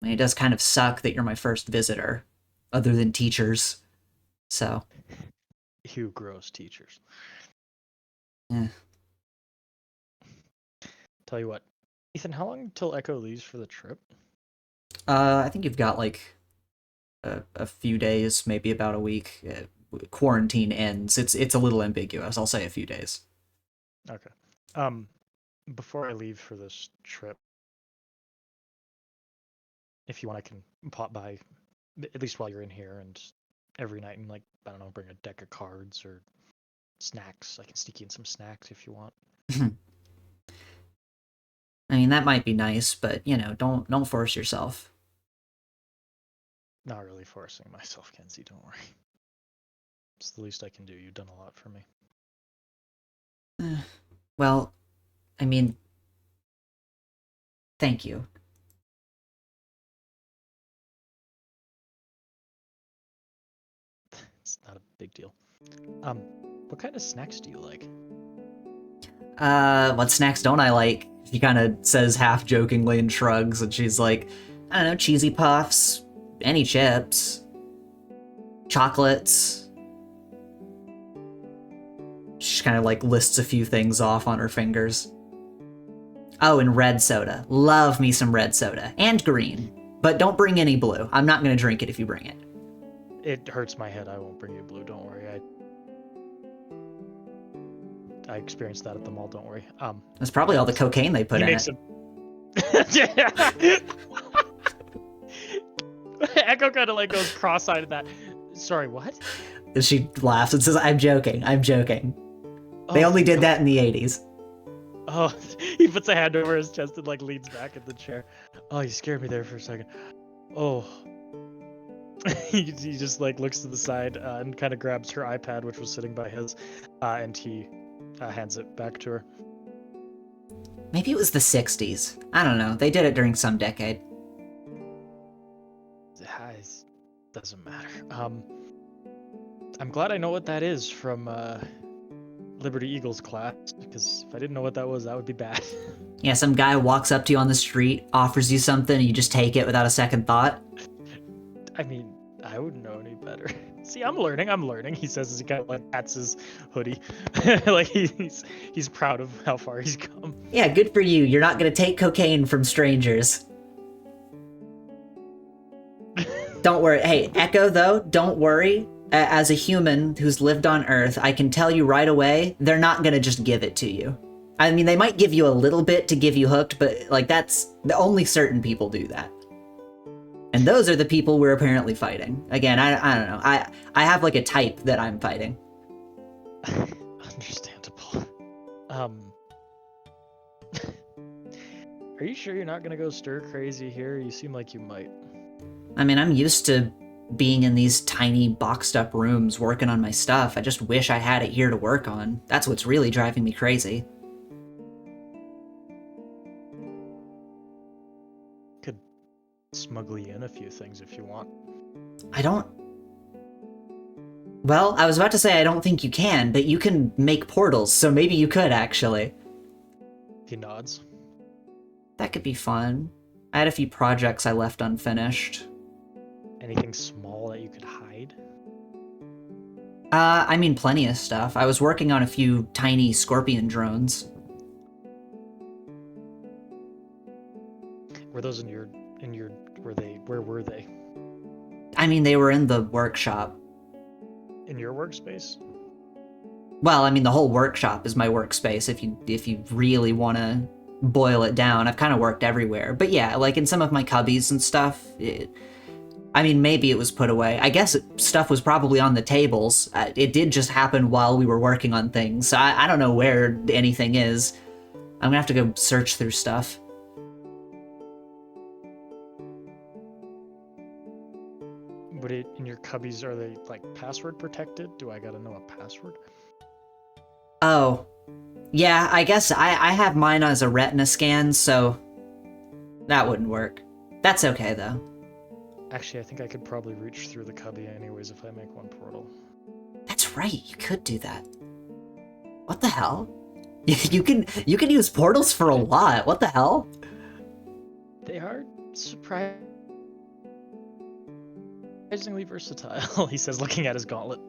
Speaker 1: I mean, it does kind of suck that you're my first visitor, other than teachers. So.
Speaker 2: You gross teachers.
Speaker 1: Yeah.
Speaker 2: Tell you what, Ethan, how long till Echo leaves for the trip?
Speaker 1: I think you've got like a few days, maybe about a week. Quarantine ends. It's a little ambiguous. I'll say a few days.
Speaker 2: Okay. Before I leave for this trip, if you want, I can pop by, at least while you're in here, and every night, and, like, I don't know, bring a deck of cards or snacks. I can sneak in some snacks if you want.
Speaker 1: I mean, that might be nice, but you know, don't force yourself.
Speaker 2: Not really forcing myself, Kenzie, don't worry. It's the least I can do. You've done a lot for me.
Speaker 1: Well, I mean, thank you.
Speaker 2: It's not a big deal. What kind of snacks do you like?
Speaker 1: What snacks don't I like? She kind of says half jokingly and shrugs, and she's like, I don't know, cheesy puffs, any chips, chocolates. She kind of like lists a few things off on her fingers. Oh, and red soda. Love me some red soda. And green. But don't bring any blue. I'm not going to drink it if you bring it.
Speaker 2: It hurts my head. I won't bring you blue, don't worry. I experienced that at the mall, don't worry.
Speaker 1: That's probably all the cocaine they put in it.
Speaker 2: Yeah. Echo kind of like goes cross-eyed at that. Sorry, what?
Speaker 1: And she laughs and says, I'm joking. They only did that in the 80s.
Speaker 2: Oh, he puts a hand over his chest and like leans back in the chair. Oh, you scared me there for a second. Oh. he just like looks to the side and kind of grabs her iPad, which was sitting by his, and he hands it back to her.
Speaker 1: Maybe it was the 60s. I don't know. They did it during some decade.
Speaker 2: It doesn't matter. I'm glad I know what that is from Liberty Eagles class, because if I didn't know what that was, that would be bad.
Speaker 1: Yeah, some guy walks up to you on the street, offers you something, and you just take it without a second thought.
Speaker 2: I mean, I wouldn't know any better. See, I'm learning, he says as he kind of like pats his hoodie. Like he's proud of how far he's come.
Speaker 1: Yeah, good for you. You're not gonna take cocaine from strangers. Don't worry. Hey, Echo, though, don't worry. As a human who's lived on Earth, I can tell you right away, they're not gonna just give it to you. I mean, they might give you a little bit to give you hooked, but like that's only certain people do that. And those are the people we're apparently fighting. Again, I don't know. I have like a type that I'm fighting.
Speaker 2: Understandable. Are you sure you're not gonna go stir crazy here? You seem like you might.
Speaker 1: I mean, I'm used to being in these tiny boxed up rooms working on my stuff. I just wish I had it here to work on. That's what's really driving me crazy.
Speaker 2: Could smuggle you in a few things if you want.
Speaker 1: I don't... Well, I was about to say I don't think you can, but you can make portals, so maybe you could, actually.
Speaker 2: He nods.
Speaker 1: That could be fun. I had a few projects I left unfinished.
Speaker 2: Anything small that you could hide?
Speaker 1: I mean, plenty of stuff. I was working on a few tiny scorpion drones.
Speaker 2: Were those where were they?
Speaker 1: I mean, they were in the workshop.
Speaker 2: In your workspace?
Speaker 1: Well, I mean, the whole workshop is my workspace, if you really want to boil it down. I've kind of worked everywhere. But yeah, like in some of my cubbies and stuff, I mean, maybe it was put away. I guess stuff was probably on the tables. It did just happen while we were working on things, so I don't know where anything is. I'm gonna have to go search through stuff.
Speaker 2: But in your cubbies, are they like password protected? Do I gotta know a password?
Speaker 1: Oh, yeah, I guess I have mine as a retina scan, so that wouldn't work. That's okay, though.
Speaker 2: Actually, I think I could probably reach through the cubby anyways if I make one portal.
Speaker 1: That's right, you could do that. What the hell? You can use portals for a lot. What the hell?
Speaker 2: They are surprisingly versatile, he says, looking at his gauntlet.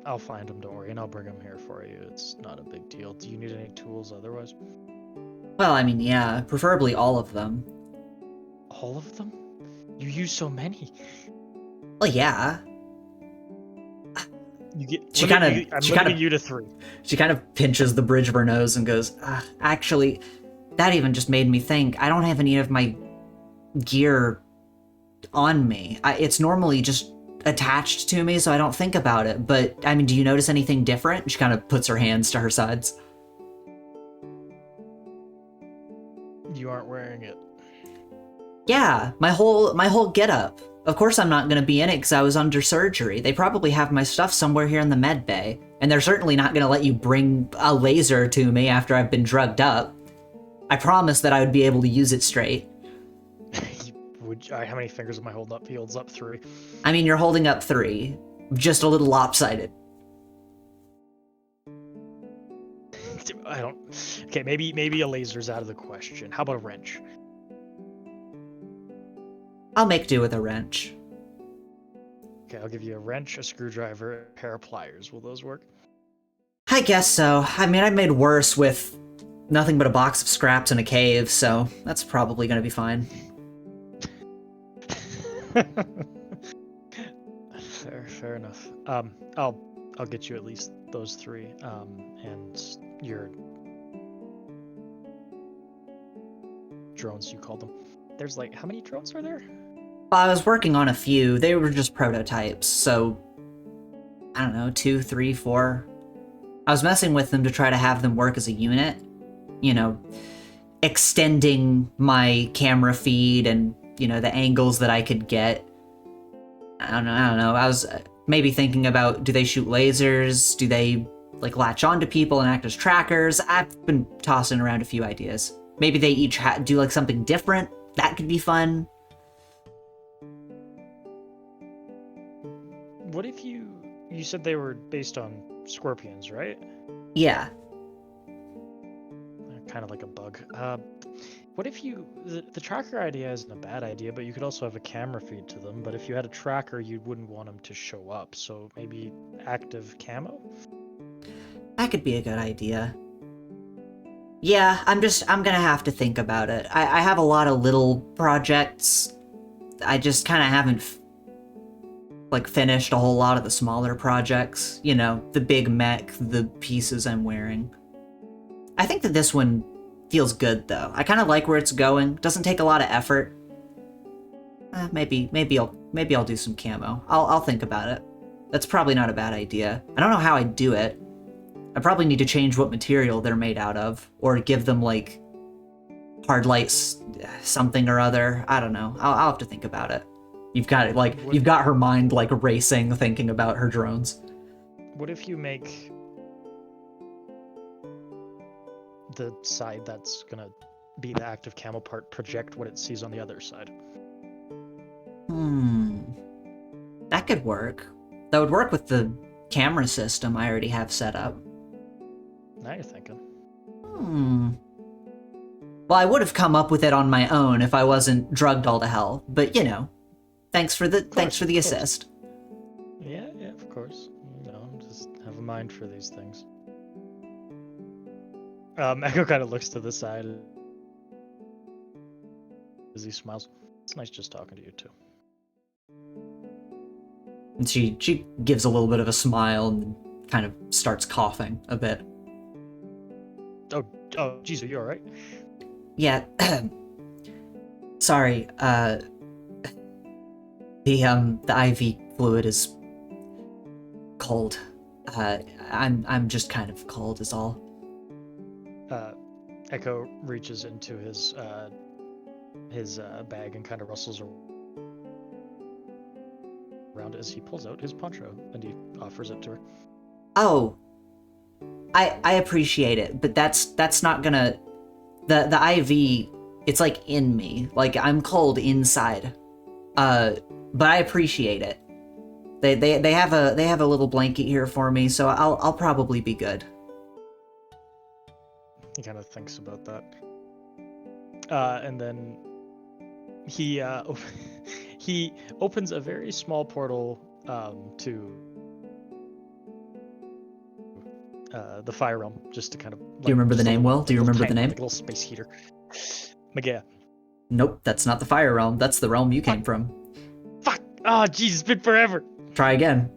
Speaker 2: I'll find him, don't worry, and I'll bring him here for you. It's not a big deal. Do you need any tools otherwise?
Speaker 1: Well, I mean, yeah, preferably all of them.
Speaker 2: All of them? You use so many.
Speaker 1: Well, yeah.
Speaker 2: You get.
Speaker 1: I'm
Speaker 2: limiting you to 3.
Speaker 1: She kind of pinches the bridge of her nose and goes, actually, that even just made me think. I don't have any of my gear on me. It's normally just attached to me, so I don't think about it. But, I mean, do you notice anything different? She kind of puts her hands to her sides.
Speaker 2: You aren't wearing it.
Speaker 1: Yeah, my whole getup. Of course I'm not going to be in it because I was under surgery. They probably have my stuff somewhere here in the medbay. And they're certainly not going to let you bring a laser to me after I've been drugged up. I promised that I would be able to use it straight.
Speaker 2: How many fingers am I holding up? He holds up 3.
Speaker 1: I mean, you're holding up 3. Just a little lopsided.
Speaker 2: I don't... Okay, maybe a laser's out of the question. How about a wrench?
Speaker 1: I'll make do with a wrench.
Speaker 2: Okay, I'll give you a wrench, a screwdriver, a pair of pliers. Will those work?
Speaker 1: I guess so. I mean, I've made worse with nothing but a box of scraps in a cave, so that's probably gonna be fine.
Speaker 2: Fair enough. I'll get you at least those 3. And your drones, you called them. There's like, how many drones are there?
Speaker 1: Well, I was working on a few. They were just prototypes, so I don't know, 2, 3, 4. I was messing with them to try to have them work as a unit. You know, extending my camera feed and, you know, the angles that I could get. I don't know. I was maybe thinking about, do they shoot lasers? Do they, like, latch onto people and act as trackers? I've been tossing around a few ideas. Maybe they each do, like, something different. That could be fun.
Speaker 2: What if you said they were based on scorpions, right?
Speaker 1: Yeah.
Speaker 2: Kind of like a bug. What if the tracker idea isn't a bad idea, but you could also have a camera feed to them. But if you had a tracker, you wouldn't want them to show up. So maybe active camo?
Speaker 1: That could be a good idea. Yeah, I'm gonna have to think about it. I have a lot of little projects. I just kind of haven't finished a whole lot of the smaller projects. You know, the big mech, the pieces I'm wearing. I think that this one feels good, though. I kind of like where it's going. Doesn't take a lot of effort. Maybe I'll do some camo. I'll think about it. That's probably not a bad idea. I don't know how I'd do it. I probably need to change what material they're made out of, or give them like hard lights, something or other. I don't know. I'll have to think about it. You've got it, like you've got her mind like racing, thinking about her drones.
Speaker 2: What if you make the side that's gonna be the active camo part project what it sees on the other side?
Speaker 1: That could work. That would work with the camera system I already have set up.
Speaker 2: Now you're thinking.
Speaker 1: Well, I would have come up with it on my own if I wasn't drugged all to hell. But you know, thanks for the assist.
Speaker 2: Yeah, of course. You know, just have a mind for these things. Echo kind of looks to the side as he smiles. It's nice just talking to you too.
Speaker 1: And she gives a little bit of a smile and kind of starts coughing a bit.
Speaker 2: Oh, geez, are you all right?
Speaker 1: Yeah. Sorry. The IV fluid is cold. I'm just kind of cold, is all.
Speaker 2: Echo reaches into his bag and kind of rustles around as he pulls out his poncho and he offers it to her.
Speaker 1: Oh, I appreciate it, but that's not gonna. The IV, it's like in me, like I'm cold inside. But I appreciate it. They have a little blanket here for me, so I'll probably be good.
Speaker 2: He kind of thinks about that, and then he he opens a very small portal to the fire realm, just to kind of.
Speaker 1: Do you remember the name, Will? Do you remember the name?
Speaker 2: Like a little space heater. Medbay.
Speaker 1: Nope, that's not the fire realm. That's the realm you came from.
Speaker 2: Fuck! Oh, jeez, it's been forever.
Speaker 1: Try again.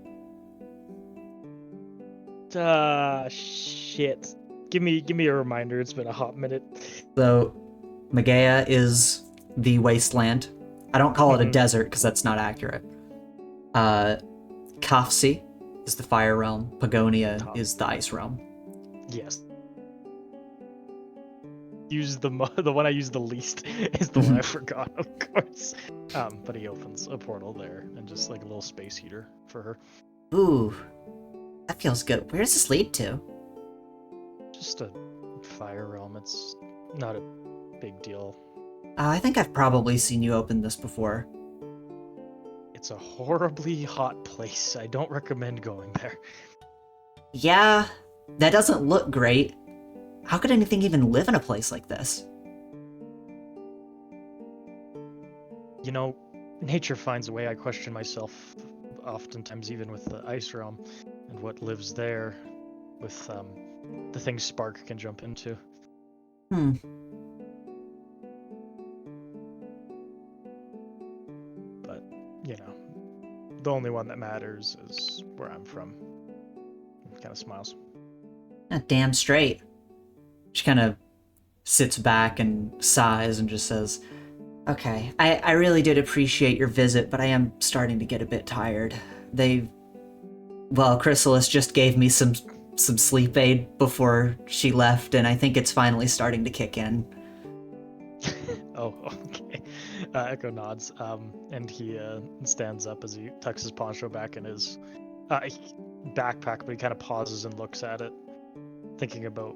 Speaker 2: Shit. Give me a reminder. It's been a hot minute.
Speaker 1: So, Medbay is the wasteland. I don't call it a desert because that's not accurate. Kafsi is the fire realm. Pagonia is the ice realm.
Speaker 2: Yes. Use the one I use the least is the one I forgot, of course. But he opens a portal there and just like a little space heater for her.
Speaker 1: Ooh, that feels good. Where does this lead to?
Speaker 2: Just a fire realm. It's not a big deal.
Speaker 1: I think I've probably seen you open this before.
Speaker 2: It's a horribly hot place. I don't recommend going there.
Speaker 1: Yeah, that doesn't look great. How could anything even live in a place like this?
Speaker 2: You know, nature finds a way. I question myself oftentimes, even with the ice realm and what lives there with the things Spark can jump into. But, you know, the only one that matters is where I'm from. Kind of smiles.
Speaker 1: Damn straight. She kind of sits back and sighs and just says, okay, I really did appreciate your visit, but I am starting to get a bit tired. Chrysalis just gave me some sleep aid before she left, and I think it's finally starting to kick in.
Speaker 2: Oh, okay. Echo nods, and he stands up as he tucks his poncho back in his backpack, but he kind of pauses and looks at it, thinking about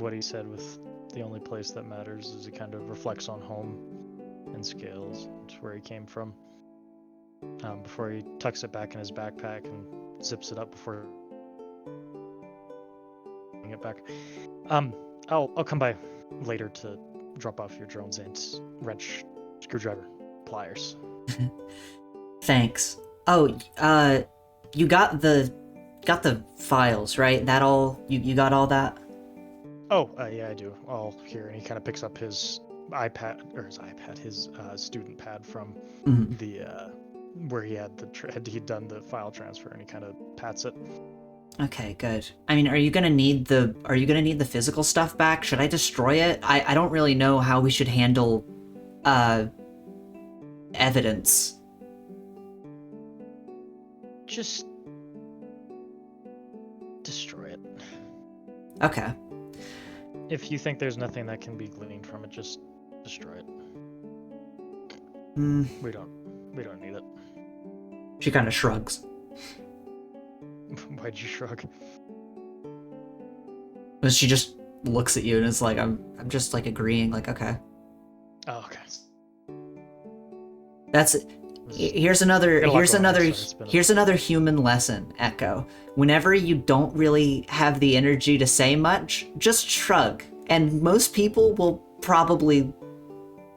Speaker 2: what he said with the only place that matters as he kind of reflects on home and scales, where he came from, before he tucks it back in his backpack and zips it up before putting it back. I'll come by later to drop off your drones and wrench, screwdriver, pliers.
Speaker 1: Thanks. Oh, you got the files, right? That all you got all that?
Speaker 2: Oh, yeah, I do. All here, and he kind of picks up his his student pad from the where he had he'd done the file transfer, and he kind of pats it.
Speaker 1: Okay, good. I mean, are you gonna need the physical stuff back? Should I destroy it? I don't really know how we should handle evidence.
Speaker 2: Just destroy it.
Speaker 1: Okay.
Speaker 2: If you think there's nothing that can be gleaned from it, just destroy it.
Speaker 1: Hmm.
Speaker 2: We don't need it.
Speaker 1: She kind of shrugs.
Speaker 2: Why'd you shrug?
Speaker 1: But she just looks at you and is like, I'm just like agreeing, like, okay.
Speaker 2: Oh, okay.
Speaker 1: That's here's another human lesson, Echo. Whenever you don't really have the energy to say much, just shrug. And most people will probably,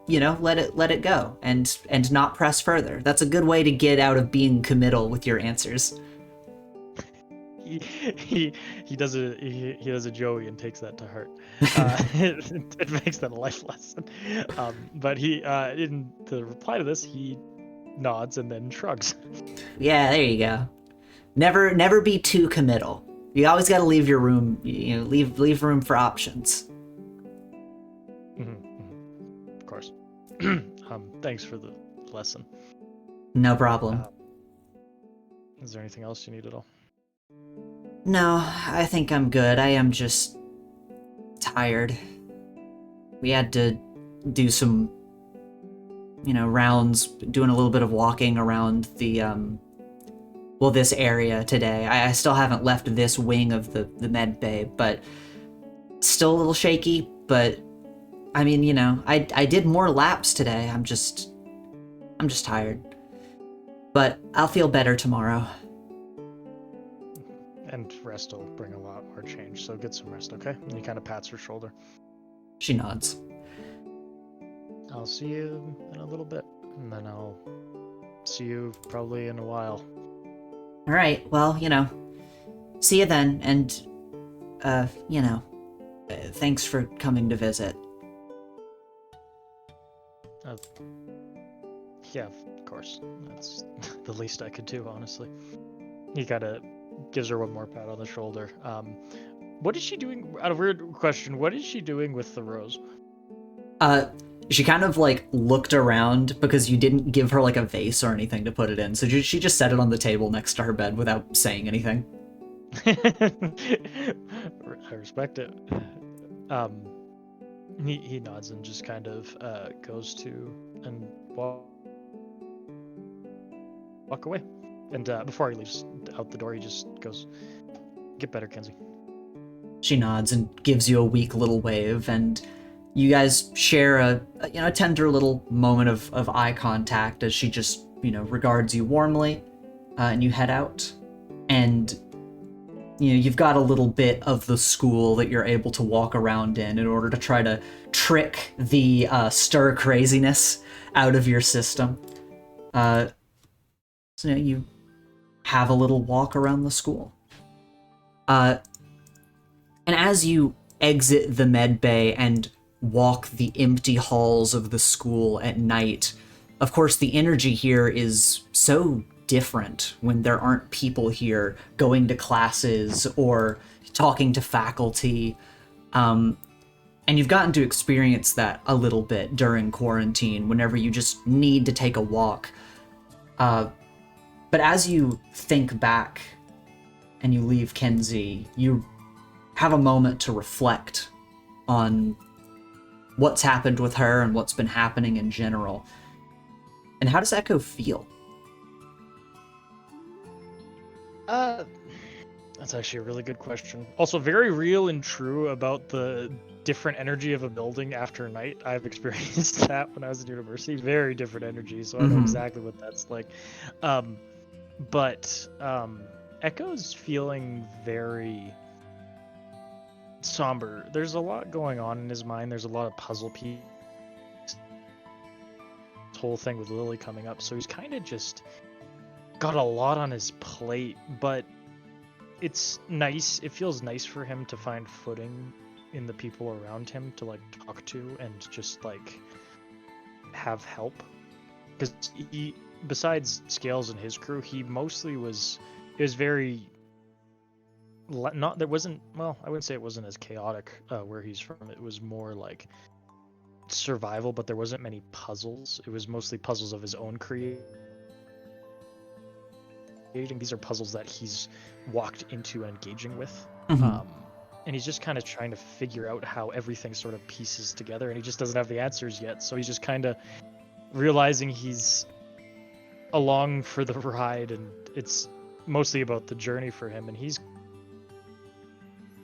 Speaker 1: let it go and not press further. That's a good way to get out of being committal with your answers.
Speaker 2: He does a Joey and takes that to heart. It makes that a life lesson. But he in the reply to this, he nods and then shrugs.
Speaker 1: Yeah, there you go. Never be too committal. You always got to leave your room, leave room for options.
Speaker 2: Of course. Thanks for the lesson.
Speaker 1: No problem.
Speaker 2: Is there anything else you need at all?
Speaker 1: No, I think I'm good. I am just tired. We had to do some, rounds, doing a little bit of walking around the, this area today. I still haven't left this wing of the medbay, but still a little shaky, but I mean, I did more laps today. I'm just tired. But I'll feel better tomorrow.
Speaker 2: And rest will bring a lot more change, so get some rest, okay? And he kind of pats her shoulder.
Speaker 1: She nods.
Speaker 2: I'll see you in a little bit, and then I'll see you probably in a while.
Speaker 1: All right, well, see you then, and, thanks for coming to visit.
Speaker 2: Yeah, of course. That's the least I could do, honestly. He kind of gives her one more pat on the shoulder. What is she doing? A weird question. What is she doing with the rose?
Speaker 1: She kind of looked around because you didn't give her a vase or anything to put it in, so she just set it on the table next to her bed without saying anything.
Speaker 2: I respect it. He nods and just kind of goes to and walk away. And before he leaves out the door, he just goes, "Get better, Kenzie."
Speaker 1: She nods and gives you a weak little wave, and you guys share a tender little moment of eye contact as she just, regards you warmly, and you head out. And, you've got a little bit of the school that you're able to walk around in order to try to trick the stir craziness out of your system. So you have a little walk around the school. And as you exit the medbay and walk the empty halls of the school at night, of course, the energy here is so different when there aren't people here going to classes or talking to faculty. And you've gotten to experience that a little bit during quarantine, whenever you just need to take a walk. But as you think back and you leave Kenzie, you have a moment to reflect on what's happened with her and what's been happening in general. And how does Echo feel?
Speaker 2: That's actually a really good question. Also, very real and true about the different energy of a building after a night. I've experienced that when I was in university. Very different energy, so I know exactly what that's like. But Echo's feeling very somber. There's a lot going on in his mind. There's a lot of puzzle pieces. This whole thing with Lily coming up, so he's kind of just got a lot on his plate, but it's nice. It feels nice for him to find footing in the people around him to talk to and just have help. Because he, besides Scales and his crew, he mostly was. It was very. There wasn't. Well, I wouldn't say it wasn't as chaotic where he's from. It was more survival, but there wasn't many puzzles. It was mostly puzzles of his own creating. These are puzzles that he's walked into and engaging with. and he's just kind of trying to figure out how everything sort of pieces together, and he just doesn't have the answers yet. So he's just kind of realizing he's along for the ride, and it's mostly about the journey for him, and he's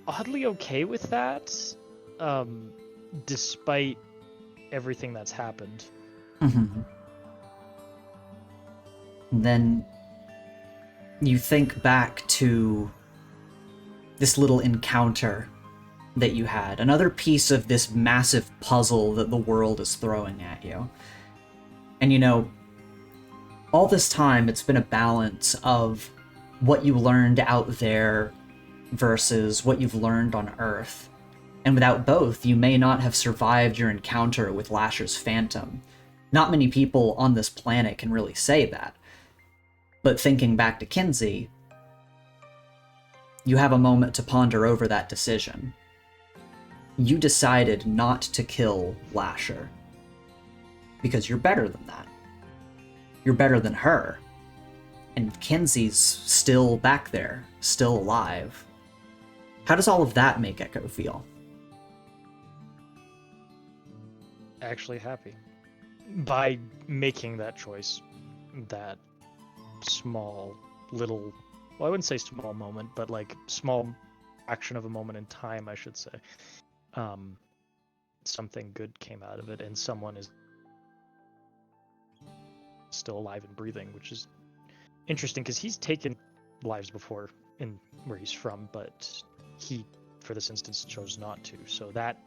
Speaker 2: oddly okay with that, despite everything that's happened.
Speaker 1: Mm-hmm. Then you think back to this little encounter that you had, another piece of this massive puzzle that the world is throwing at you. And you know, all this time it's been a balance of what you learned out there versus what you've learned on Earth. And without both, you may not have survived your encounter with Lasher's phantom. Not many people on this planet can really say that. But thinking back to Kenzie, you have a moment to ponder over that decision. You decided not to kill Lasher. Because you're better than that. You're better than her. And Kenzie's still back there, still alive. How does all of that make Echo feel?
Speaker 2: Actually happy. By making that choice, that small little, well, I wouldn't say small moment, but like small action of a moment in time, I should say. Something good came out of it, and someone is still alive and breathing, which is interesting because he's taken lives before in where he's from, but he, for this instance, chose not to. So that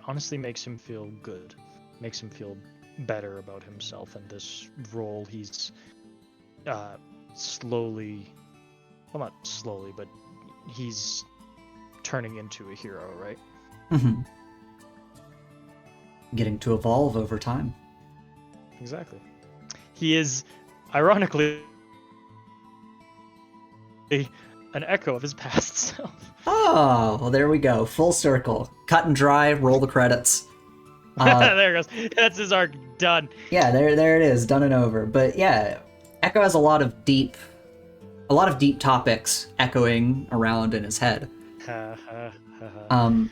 Speaker 2: honestly makes him feel good, makes him feel better about himself and this role he's slowly, well, not slowly, but he's turning into a hero, right?
Speaker 1: Mm-hmm. Getting to evolve over time.
Speaker 2: Exactly. He is, ironically, an echo of his past self.
Speaker 1: Oh, well, there we go. Full circle. Cut and dry, roll the credits.
Speaker 2: There it goes. That's his arc done.
Speaker 1: Yeah, there it is, done and over. But yeah, Echo has a lot of deep topics echoing around in his head. And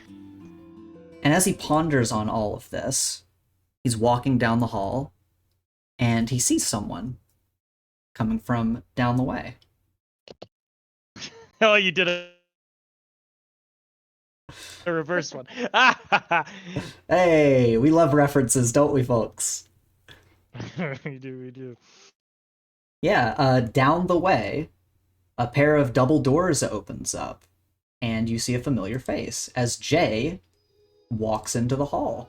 Speaker 1: as he ponders on all of this, he's walking down the hall, and he sees someone coming from down the way.
Speaker 2: Oh, you did a reverse one.
Speaker 1: Hey, we love references, don't we, folks?
Speaker 2: we do.
Speaker 1: Yeah, down the way, a pair of double doors opens up, and you see a familiar face as Jay walks into the hall.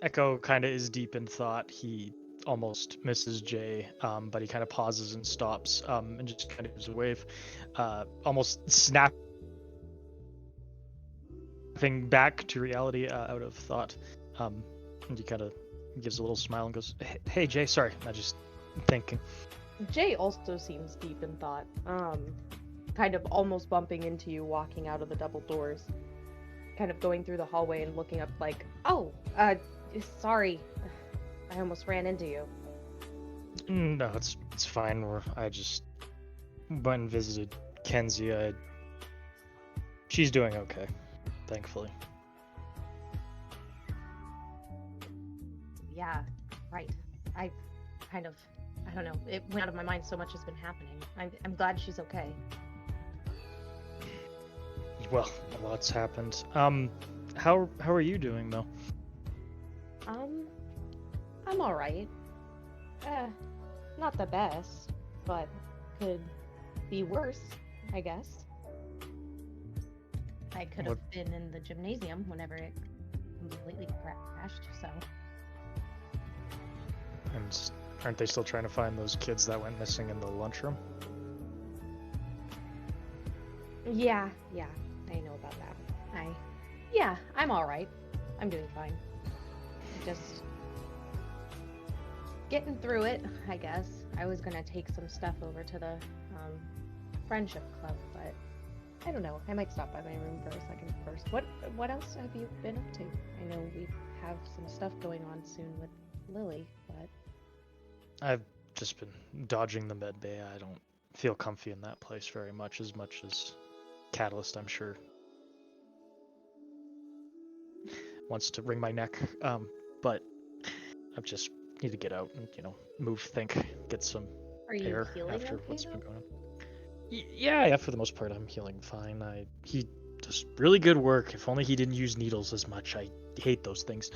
Speaker 2: Echo kind of is deep in thought. He almost misses Jay, but he kind of pauses and stops, and just kind of gives a wave, almost snapping back to reality out of thought. And he kind of gives a little smile and goes, "Hey, Jay, sorry, I just thinking."
Speaker 3: Jay also seems deep in thought, kind of almost bumping into you walking out of the double doors, kind of going through the hallway and looking up like, "Oh, sorry, I almost ran into you."
Speaker 2: No, it's fine. I just went and visited Kenzie. She's doing okay, thankfully.
Speaker 3: Yeah, right. I don't know. It went out of my mind. So much has been happening. I'm glad she's okay.
Speaker 2: Well, a lot's happened. How are you doing though?
Speaker 3: I'm all right. Not the best, but could be worse, I guess. I could have been in the gymnasium whenever it completely crashed, so.
Speaker 2: And aren't they still trying to find those kids that went missing in the lunchroom?
Speaker 3: Yeah, I know about that. I'm all right. I'm doing fine. Just getting through it, I guess. I was gonna take some stuff over to the friendship club, but I don't know. I might stop by my room for a second first. What else have you been up to? I know we have some stuff going on soon with Lily, but
Speaker 2: I've just been dodging the medbay. I don't feel comfy in that place very much as Catalyst, I'm sure, wants to wring my neck. But I just need to get out and, move, think, get some
Speaker 3: Are you
Speaker 2: air
Speaker 3: healing
Speaker 2: after
Speaker 3: okay,
Speaker 2: what's been
Speaker 3: though?
Speaker 2: going on. Yeah, for the most part, I'm healing fine. He does really good work. If only he didn't use needles as much. I hate those things.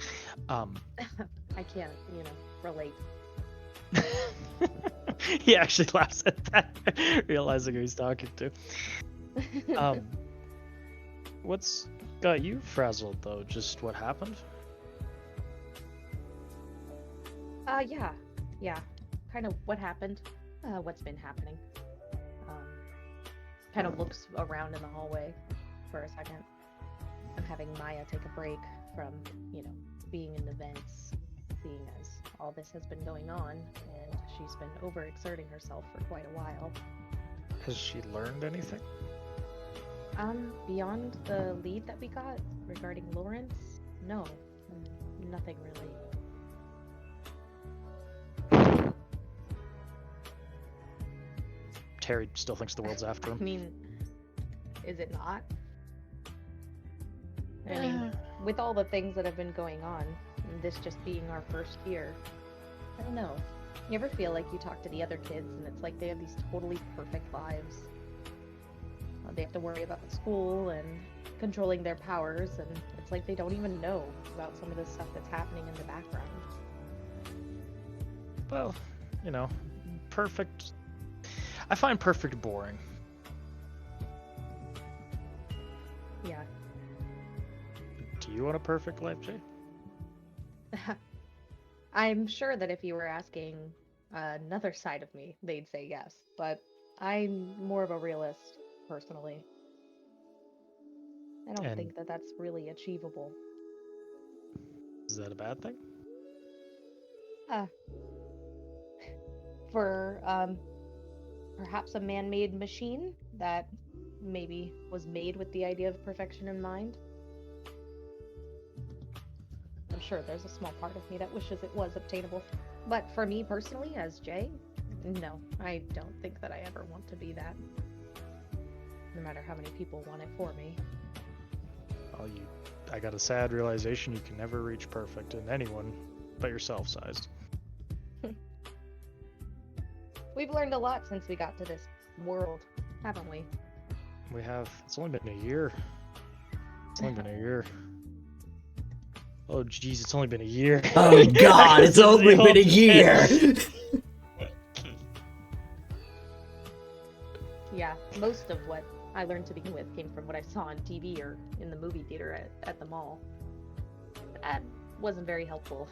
Speaker 3: I can't, relate.
Speaker 2: He actually laughs at that, realizing who he's talking to. What's got you frazzled though? Just what happened?
Speaker 3: Yeah. Kind of what happened, what's been happening. Kind of looks around in the hallway for a second. I'm having Maya take a break from, being in events, seeing as all this has been going on, and she's been overexerting herself for quite a while.
Speaker 2: Has she learned anything?
Speaker 3: Beyond the lead that we got regarding Lawrence, no, nothing really.
Speaker 2: Terry still thinks the world's after
Speaker 3: I
Speaker 2: him.
Speaker 3: mean, is it not? I mean, with all the things that have been going on, and this just being our first year, I don't know. You ever feel like you talk to the other kids and it's like they have these totally perfect lives? They have to worry about school and controlling their powers, and it's like they don't even know about some of the stuff that's happening in the background.
Speaker 2: Well, perfect. I find perfect boring.
Speaker 3: Yeah.
Speaker 2: Do you want a perfect life, Jay?
Speaker 3: I'm sure that if you were asking another side of me, they'd say yes, but I'm more of a realist, personally. I don't think that that's really achievable.
Speaker 2: Is that a bad thing?
Speaker 3: For perhaps a man-made machine that maybe was made with the idea of perfection in mind. I'm sure there's a small part of me that wishes it was obtainable. But for me personally, as Jay, no, I don't think that I ever want to be that. No matter how many people want it for me.
Speaker 2: Well, I got a sad realization you can never reach perfect in anyone but yourself sized.
Speaker 3: We've learned a lot since we got to this world, haven't we?
Speaker 2: We have. It's only been a year. Oh, jeez, it's only been a year.
Speaker 1: Oh God, it's only been a year.
Speaker 3: Yeah, most of what I learned to begin with came from what I saw on TV or in the movie theater at the mall. That wasn't very helpful.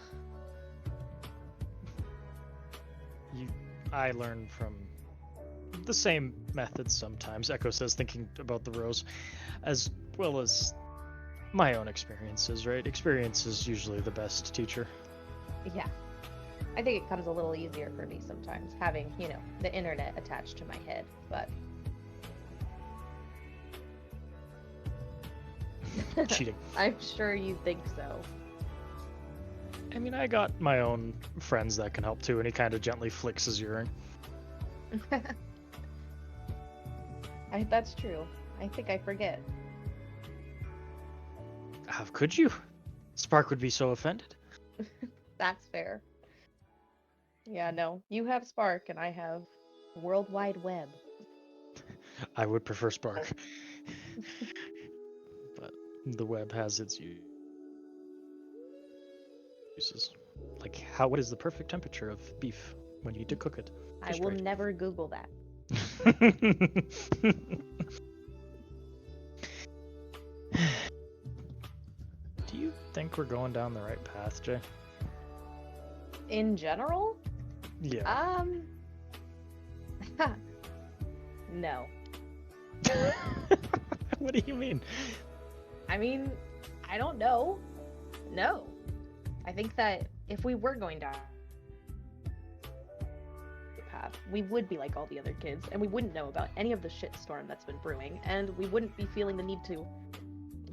Speaker 2: I learn from the same methods sometimes. Echo says, thinking about the rose, as well as my own experiences, right? Experience is usually the best teacher.
Speaker 3: Yeah. I think it comes a little easier for me sometimes, having, the internet attached to my head, but...
Speaker 2: Cheating.
Speaker 3: I'm sure you think so.
Speaker 2: I mean, I got my own friends that can help too, and he kind of gently flicks his urine.
Speaker 3: That's true. I think I forget.
Speaker 2: How could you? Spark would be so offended.
Speaker 3: That's fair. Yeah, no. You have Spark, and I have World Wide Web.
Speaker 2: I would prefer Spark. But the web has its uses. Like, what is the perfect temperature of beef when you need to cook it?
Speaker 3: I will never Google that.
Speaker 2: Do you think we're going down the right path, Jay?
Speaker 3: In general?
Speaker 2: Yeah.
Speaker 3: No.
Speaker 2: What do you mean?
Speaker 3: I mean, I don't know. No. I think that if we were going down the path, we would be like all the other kids, and we wouldn't know about any of the shitstorm that's been brewing, and we wouldn't be feeling the need to,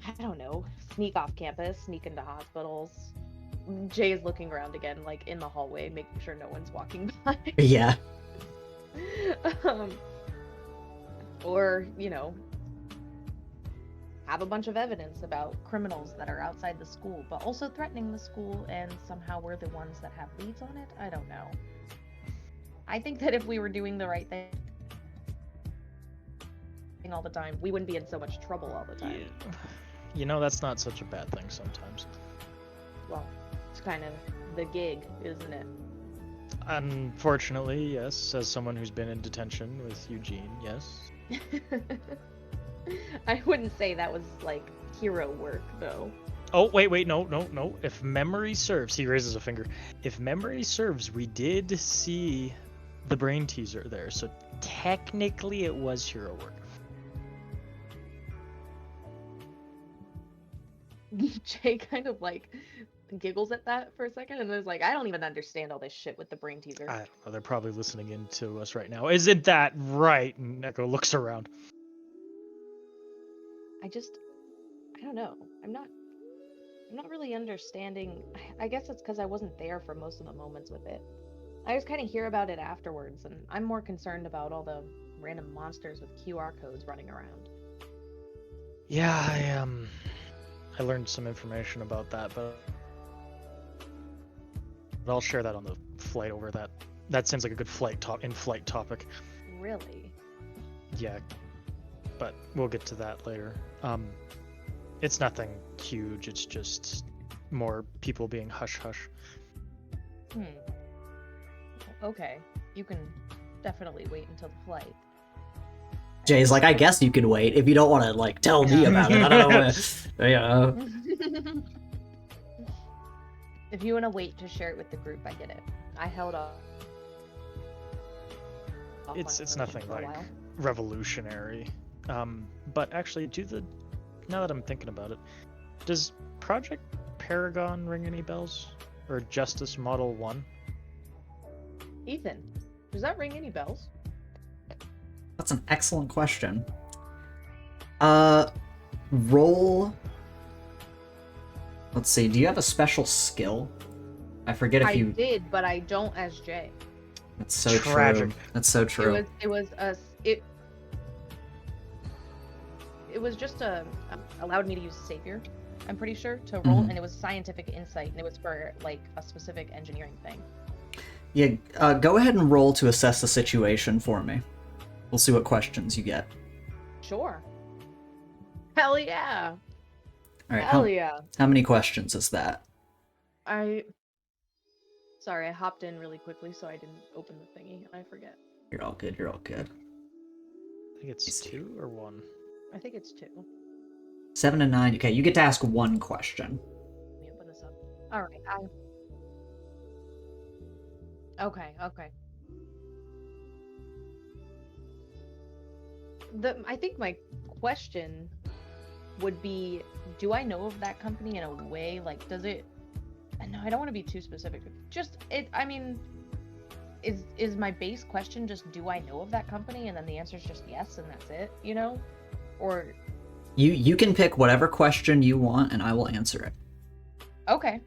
Speaker 3: I don't know, sneak off campus, sneak into hospitals. Jay is looking around again, like in the hallway, making sure no one's walking by.
Speaker 1: Yeah.
Speaker 3: Or, have a bunch of evidence about criminals that are outside the school, but also threatening the school, and somehow we're the ones that have leads on it? I don't know. I think that if we were doing the right thing all the time, we wouldn't be in so much trouble all the time.
Speaker 2: Yeah. That's not such a bad thing sometimes.
Speaker 3: Well, it's kind of the gig, isn't it?
Speaker 2: Unfortunately, yes. As someone who's been in detention with Eugene, yes.
Speaker 3: I wouldn't say that was, like, hero work, though.
Speaker 2: Oh, wait, no. If memory serves, he raises a finger. If memory serves, we did see the brain teaser there, so technically it was hero work.
Speaker 3: Jay kind of, like, giggles at that for a second and is like, I don't even understand all this shit with the brain teaser.
Speaker 2: I don't know, they're probably listening in to us right now. Isn't that right? And Echo looks around.
Speaker 3: I don't know. I'm not really understanding. I guess it's because I wasn't there for most of the moments with it. I just kind of hear about it afterwards, and I'm more concerned about all the random monsters with QR codes running around.
Speaker 2: Yeah, I learned some information about that, but I'll share that on the flight over that. That seems like a good in-flight topic.
Speaker 3: Really?
Speaker 2: Yeah, but we'll get to that later. It's nothing huge, it's just more people being hush-hush.
Speaker 3: Okay, you can definitely wait until the flight.
Speaker 1: Jay's like, I guess you can wait if you don't want to, like, tell me about it. I don't know what.
Speaker 3: If you want to wait to share it with the group, I get it. I held off.
Speaker 2: It's nothing like revolutionary. But actually, now that I'm thinking about it, does Project Paragon ring any bells? Or Justice Model 1?
Speaker 3: Ethan, does that ring any bells?
Speaker 1: That's an excellent question. Roll. Let's see. Do you have a special skill? I forget if you.
Speaker 3: I did, but I don't as Jay.
Speaker 1: That's so
Speaker 2: Tragic.
Speaker 1: true. That's so true.
Speaker 3: It was just allowed me to use Savior, I'm pretty sure, to roll, and it was scientific insight, and it was for, like, a specific engineering thing.
Speaker 1: Yeah, go ahead and roll to assess the situation for me. We'll see what questions you get.
Speaker 3: Sure. Hell yeah.
Speaker 1: All right.
Speaker 3: Hell yeah.
Speaker 1: How many questions is that?
Speaker 3: Sorry, I hopped in really quickly, so I didn't open the thingy, and I forget.
Speaker 1: You're all good. You're all good.
Speaker 2: I think it's 2 or 1.
Speaker 3: I think it's 2.
Speaker 1: 7 and 9. Okay, you get to ask one question.
Speaker 3: Let me open this up. All right. Okay. I think my question would be, do I know of that company in a way? Like, does it? No, I don't want to be too specific. Just I mean, is my base question just, do I know of that company? And then the answer is just yes, and that's it. Or
Speaker 1: you can pick whatever question you want, and I will answer it.
Speaker 3: Okay.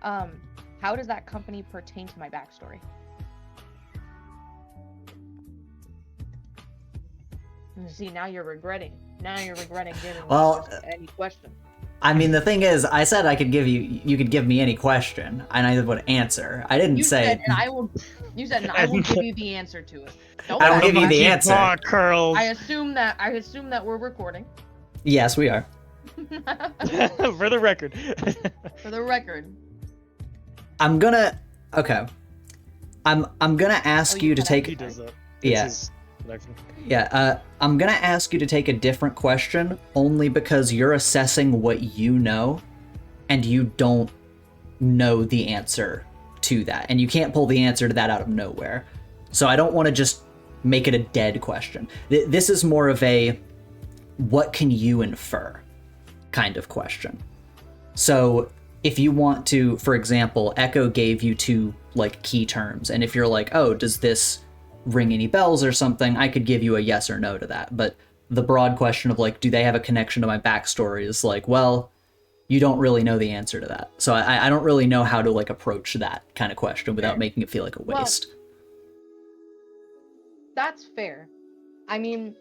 Speaker 3: How does that company pertain to my backstory? See, now you're regretting giving
Speaker 1: Well,
Speaker 3: any question.
Speaker 1: I mean, the thing is, I said you could give me any question, and I would answer. I didn't say.
Speaker 3: You said, and I will give you the answer to it.
Speaker 1: I will give you the answer.
Speaker 3: I assume that we're recording.
Speaker 1: Yes, we are.
Speaker 2: For the record.
Speaker 3: For the record.
Speaker 1: I'm gonna ask you to take.
Speaker 2: He does that.
Speaker 1: I'm gonna ask you to take a different question, only because you're assessing what you know, and you don't know the answer to that, and you can't pull the answer to that out of nowhere. So I don't want to just make it a dead question. This is more of a what can you infer kind of question. So if you want to, for example, Echo gave you 2 like key terms, and if you're like, oh, does this ring any bells or something, I could give you a yes or no to that. But the broad question of like, do they have a connection to my backstory is like, well, you don't really know the answer to that. So I don't really know how to like approach that kind of question without making it feel like a waste.
Speaker 3: that's fair. I mean,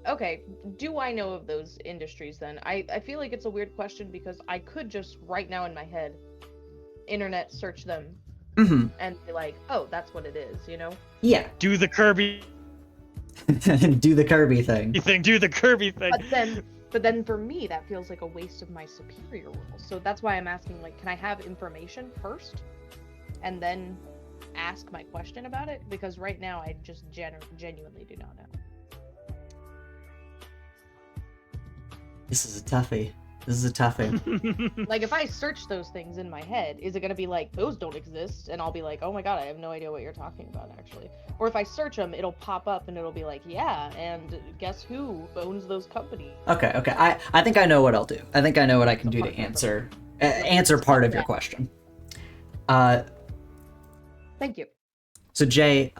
Speaker 3: okay, do I know of those industries then? I feel like it's a weird question because I could just right now in my head internet search them
Speaker 1: Mm-hmm.
Speaker 3: and be like, oh, that's what it is, you know?
Speaker 1: Yeah.
Speaker 2: Do the Kirby
Speaker 1: Do the Kirby thing.
Speaker 2: thing. Do the Kirby thing.
Speaker 3: But then for me, that feels like a waste of my superior role. So that's why I'm asking, like, can I have information first and then ask my question about it? Because right now I just genuinely do not know.
Speaker 1: This is a toughie.
Speaker 3: Like, if I search those things in my head, is it going to be like, those don't exist? And I'll be like, oh my god, I have no idea what you're talking about, actually. Or if I search them, it'll pop up and it'll be like, yeah, and guess who owns those companies?
Speaker 1: Okay. I think I know what I'll do. I think I know what I can do to answer part of your question.
Speaker 3: Thank you.
Speaker 1: So Jay,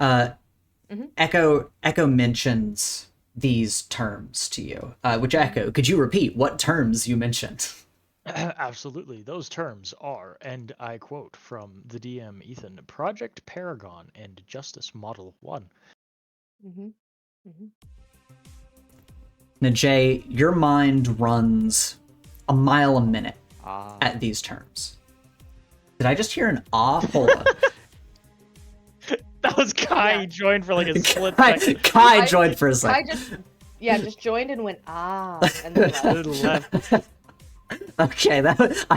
Speaker 1: Echo mentions these terms to you. Which Echo, could you repeat what terms you mentioned?
Speaker 2: Absolutely. Those terms are, and I quote from the DM Ethan, Project Paragon and Justice Model 1.
Speaker 1: Now, Jay, your mind runs a mile a minute at these terms. Did I just hear an ah? Hold on.
Speaker 2: That was Kai. He joined for like a split second.
Speaker 1: Kai joined for a second.
Speaker 3: just joined and went, and then left.
Speaker 1: Okay, I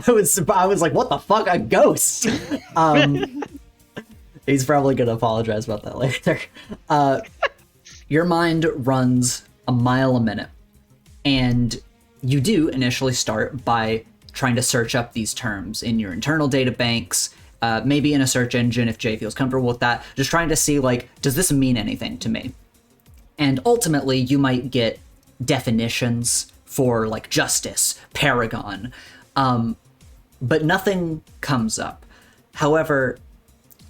Speaker 1: was like, what the fuck, a ghost? He's probably gonna apologize about that later. Your mind runs a mile a minute, and you do initially start by trying to search up these terms in your internal data banks, maybe in a search engine if Jay feels comfortable with that, just trying to see, like, does this mean anything to me? And ultimately, you might get definitions for, like, justice, paragon, but nothing comes up. However,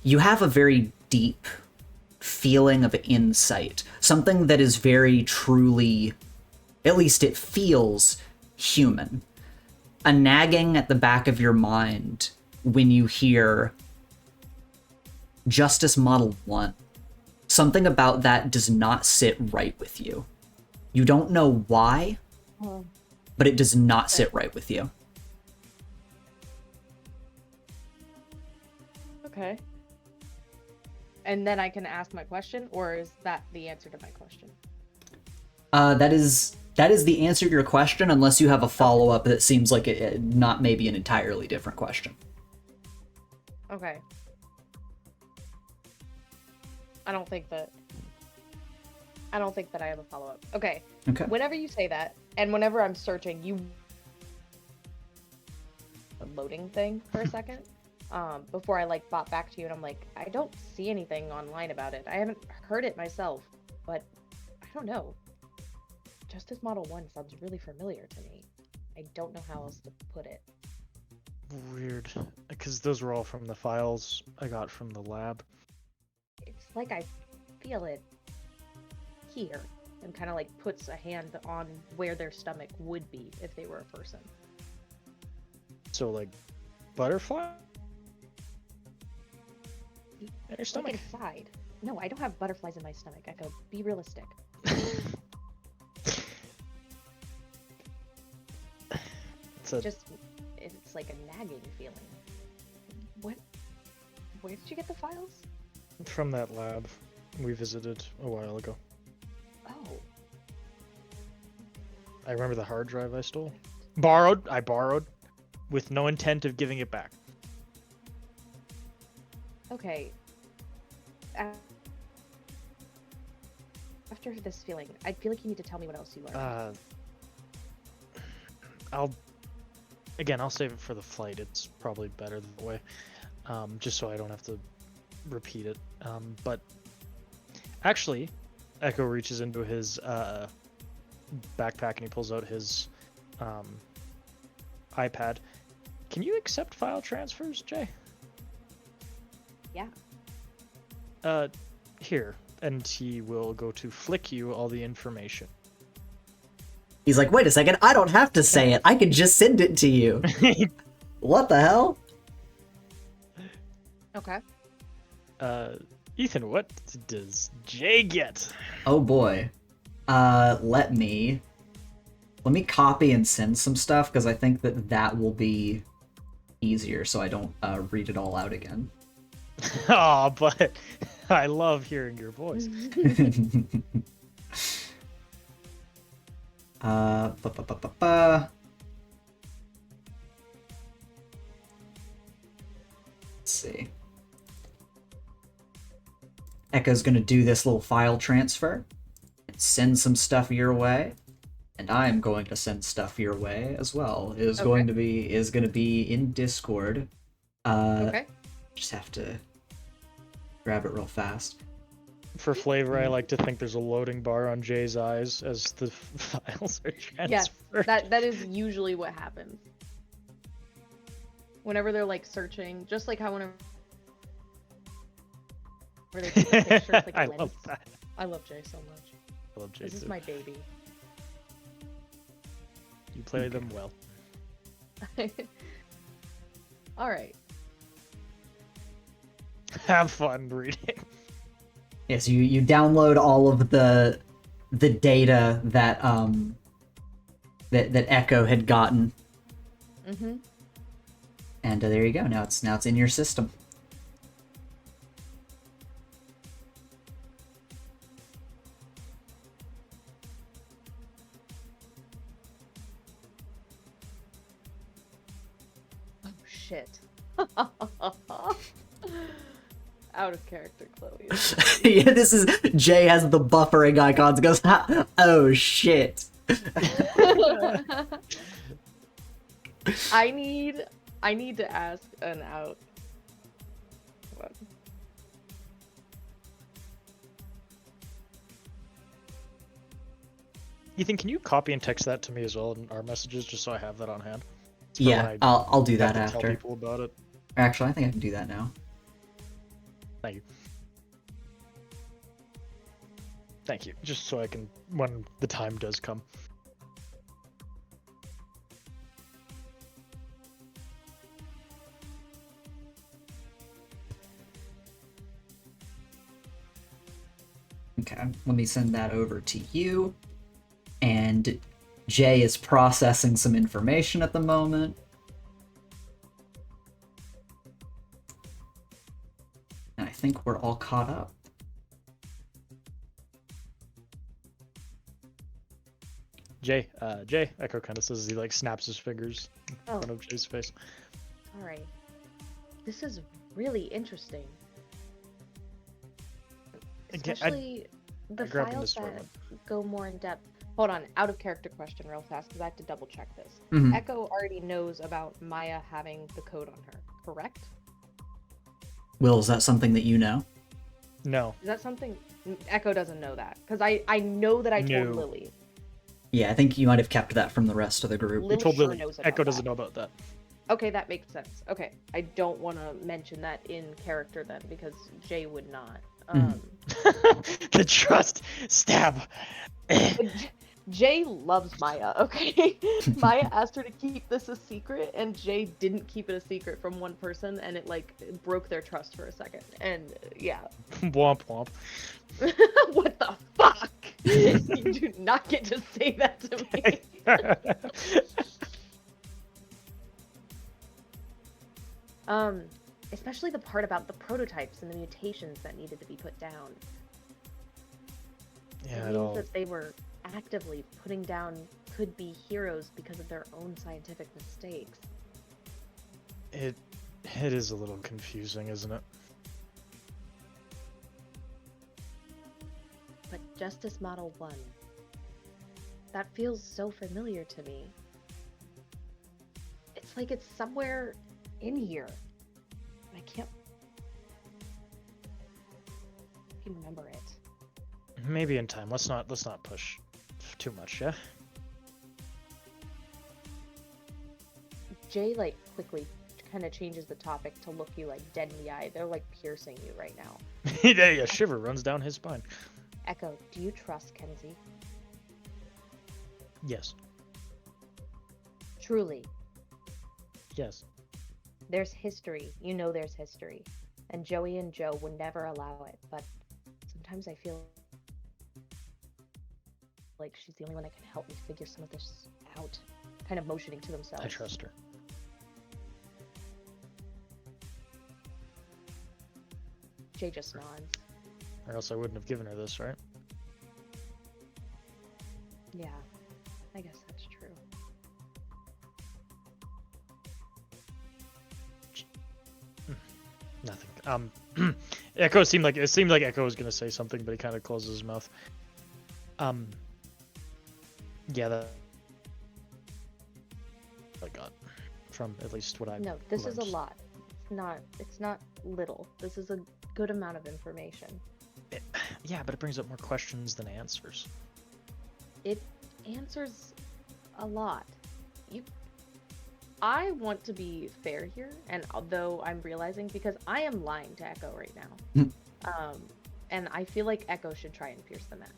Speaker 1: you have a very deep feeling of insight, something that is very truly, at least it feels, human. A nagging at the back of your mind when you hear Justice Model 1. Something about that does not sit right with you. You don't know why, but it does not sit right with you.
Speaker 3: Okay. And then I can ask my question, or is that the answer to my question?
Speaker 1: That is the answer to your question, unless you have a follow-up that seems like not maybe an entirely different question.
Speaker 3: Okay. I don't think that I have a follow-up. Okay. Whenever you say that, and whenever I'm searching, a loading thing for a second, before I like bot back to you, and I'm like, I don't see anything online about it. I haven't heard it myself, but I don't know. Justice Model 1 sounds really familiar to me. I don't know how else to put it.
Speaker 2: Weird, because those were all from the files I got from the lab.
Speaker 3: It's like I feel it here, and kind of like puts a hand on where their stomach would be if they were a person.
Speaker 2: So like butterfly? In your stomach?
Speaker 3: Look inside. No, I don't have butterflies in my stomach. Echo, be realistic. It's like a nagging feeling. Where did you get the files?
Speaker 2: From that lab we visited a while ago.
Speaker 3: Oh.
Speaker 2: I remember the hard drive I stole. I borrowed with no intent of giving it back.
Speaker 3: Okay. After this feeling, I feel like you need to tell me what else you learned.
Speaker 2: I'll save it for the flight. It's probably better that way, just so I don't have to repeat it. But actually, Echo reaches into his backpack and he pulls out his iPad. Can you accept file transfers, Jay?
Speaker 3: Yeah.
Speaker 2: Here, and he will go to flick you all the information.
Speaker 1: He's like, wait a second, I don't have to say it. I can just send it to you. What the hell?
Speaker 3: Okay.
Speaker 2: Ethan, what does Jay get?
Speaker 1: Oh boy. Let me copy and send some stuff, because I think that will be easier, so I don't read it all out again.
Speaker 2: Oh, but I love hearing your voice.
Speaker 1: Ba-ba-ba-ba-ba. Let's see. Echo's gonna do this little file transfer and send some stuff your way, and I'm going to send stuff your way as well. It is going to be in Discord.
Speaker 3: Okay.
Speaker 1: Just have to grab it real fast.
Speaker 2: For flavor, I like to think there's a loading bar on Jay's eyes as the files are transferred.
Speaker 3: Yes, that is usually what happens. Whenever they're like searching, just like how whenever they take a picture, it's like a
Speaker 2: I
Speaker 3: lens.
Speaker 2: love that.
Speaker 3: I love Jay so much.
Speaker 2: I love Jay
Speaker 3: This is
Speaker 2: too.
Speaker 3: my baby.
Speaker 2: You play them well.
Speaker 3: All right.
Speaker 2: Have fun reading.
Speaker 1: Yes, you download all of the data that that Echo had gotten,
Speaker 3: Mm-hmm.
Speaker 1: and there you go. Now it's in your system.
Speaker 3: Oh shit. Out of character, Chloe.
Speaker 1: Yeah, this is Jay has the buffering icons. Goes, oh shit.
Speaker 3: I need to ask an out. What?
Speaker 2: Ethan, can you copy and text that to me as well in our messages, just so I have that on hand? For
Speaker 1: Yeah,
Speaker 2: when
Speaker 1: I'll do
Speaker 2: I
Speaker 1: that
Speaker 2: have to tell
Speaker 1: after.
Speaker 2: people about it.
Speaker 1: Actually, I think I can do that now.
Speaker 2: Thank you. Thank you. Just so I can, when the time does come.
Speaker 1: Okay, let me send that over to you. And Jay is processing some information at the moment. And I think we're all caught up.
Speaker 2: Jay, Echo kind of says he like snaps his fingers in front of Jay's face.
Speaker 3: All right. This is really interesting. Especially the
Speaker 2: I grabbed
Speaker 3: files
Speaker 2: this
Speaker 3: that
Speaker 2: one.
Speaker 3: go more in depth. Hold on, out of character question real fast because I have to double check this.
Speaker 1: Mhm.
Speaker 3: Echo already knows about Maya having the code on her, correct?
Speaker 1: Will, is that something that you know?
Speaker 2: No.
Speaker 3: Is that something Echo doesn't know that? Because I know that I told
Speaker 2: No.
Speaker 3: Lily.
Speaker 1: Yeah, I think you might have kept that from the rest of the group.
Speaker 3: Lily
Speaker 2: You told
Speaker 3: sure
Speaker 2: Lily.
Speaker 3: knows about
Speaker 2: Echo doesn't
Speaker 3: that.
Speaker 2: know about that.
Speaker 3: Okay, that makes sense. Okay, I don't want to mention that in character then because Jay would not.
Speaker 2: The trust stab.
Speaker 3: But Jay loves Maya, okay? Maya asked her to keep this a secret, and Jay didn't keep it a secret from one person, and it, like, broke their trust for a second. And, yeah.
Speaker 2: Womp womp.
Speaker 3: What the fuck? You do not get to say that to me. Especially the part about the prototypes and the mutations that needed to be put down.
Speaker 2: Yeah,
Speaker 3: It
Speaker 2: it
Speaker 3: means
Speaker 2: all.
Speaker 3: that they were actively putting down could-be heroes because of their own scientific mistakes.
Speaker 2: It is a little confusing, isn't it?
Speaker 3: But Justice Model 1, that feels so familiar to me. It's like it's somewhere in here. I can't remember it.
Speaker 2: Maybe in time. Let's not push too much, yeah?
Speaker 3: Jay, like, quickly kind of changes the topic to look you, like, dead in the eye. They're, like, piercing you right now.
Speaker 2: Yeah, a shiver runs down his spine.
Speaker 3: Echo, do you trust Kenzie?
Speaker 2: Yes.
Speaker 3: Truly.
Speaker 2: Yes.
Speaker 3: There's history. You know there's history. and Joey and Joe would never allow it, but sometimes I feel like she's the only one that can help me figure some of this out. Kind of motioning to themselves.
Speaker 2: I trust her.
Speaker 3: Jay just nods.
Speaker 2: Or else I wouldn't have given her this, right?
Speaker 3: Yeah, I guess that's true.
Speaker 2: Nothing. Echo seemed like Echo was gonna say something, but he kind of closes his mouth. Yeah, that I got from at least what I
Speaker 3: No, this is a
Speaker 2: learned.
Speaker 3: lot. It's not little. This is a good amount of information.
Speaker 2: Yeah, but it brings up more questions than answers.
Speaker 3: It answers a lot. I want to be fair here, and although I'm realizing, because I am lying to Echo right now, and I feel like Echo should try and pierce the mask.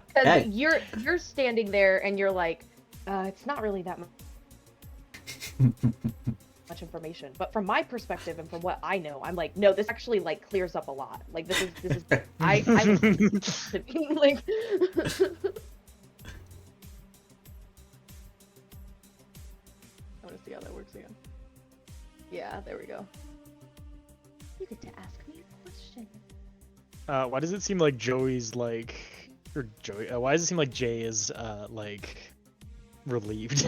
Speaker 3: Because
Speaker 1: Hey.
Speaker 3: you're standing there and you're like, it's not really that much information. But from my perspective and from what I know, I'm like, no, this actually like clears up a lot. Like this is I like. I want to see how that works again. Yeah, there we go. You get to ask me a question.
Speaker 2: Why does it seem like Joey's like, or Joey? Why does it seem like Jay is like relieved?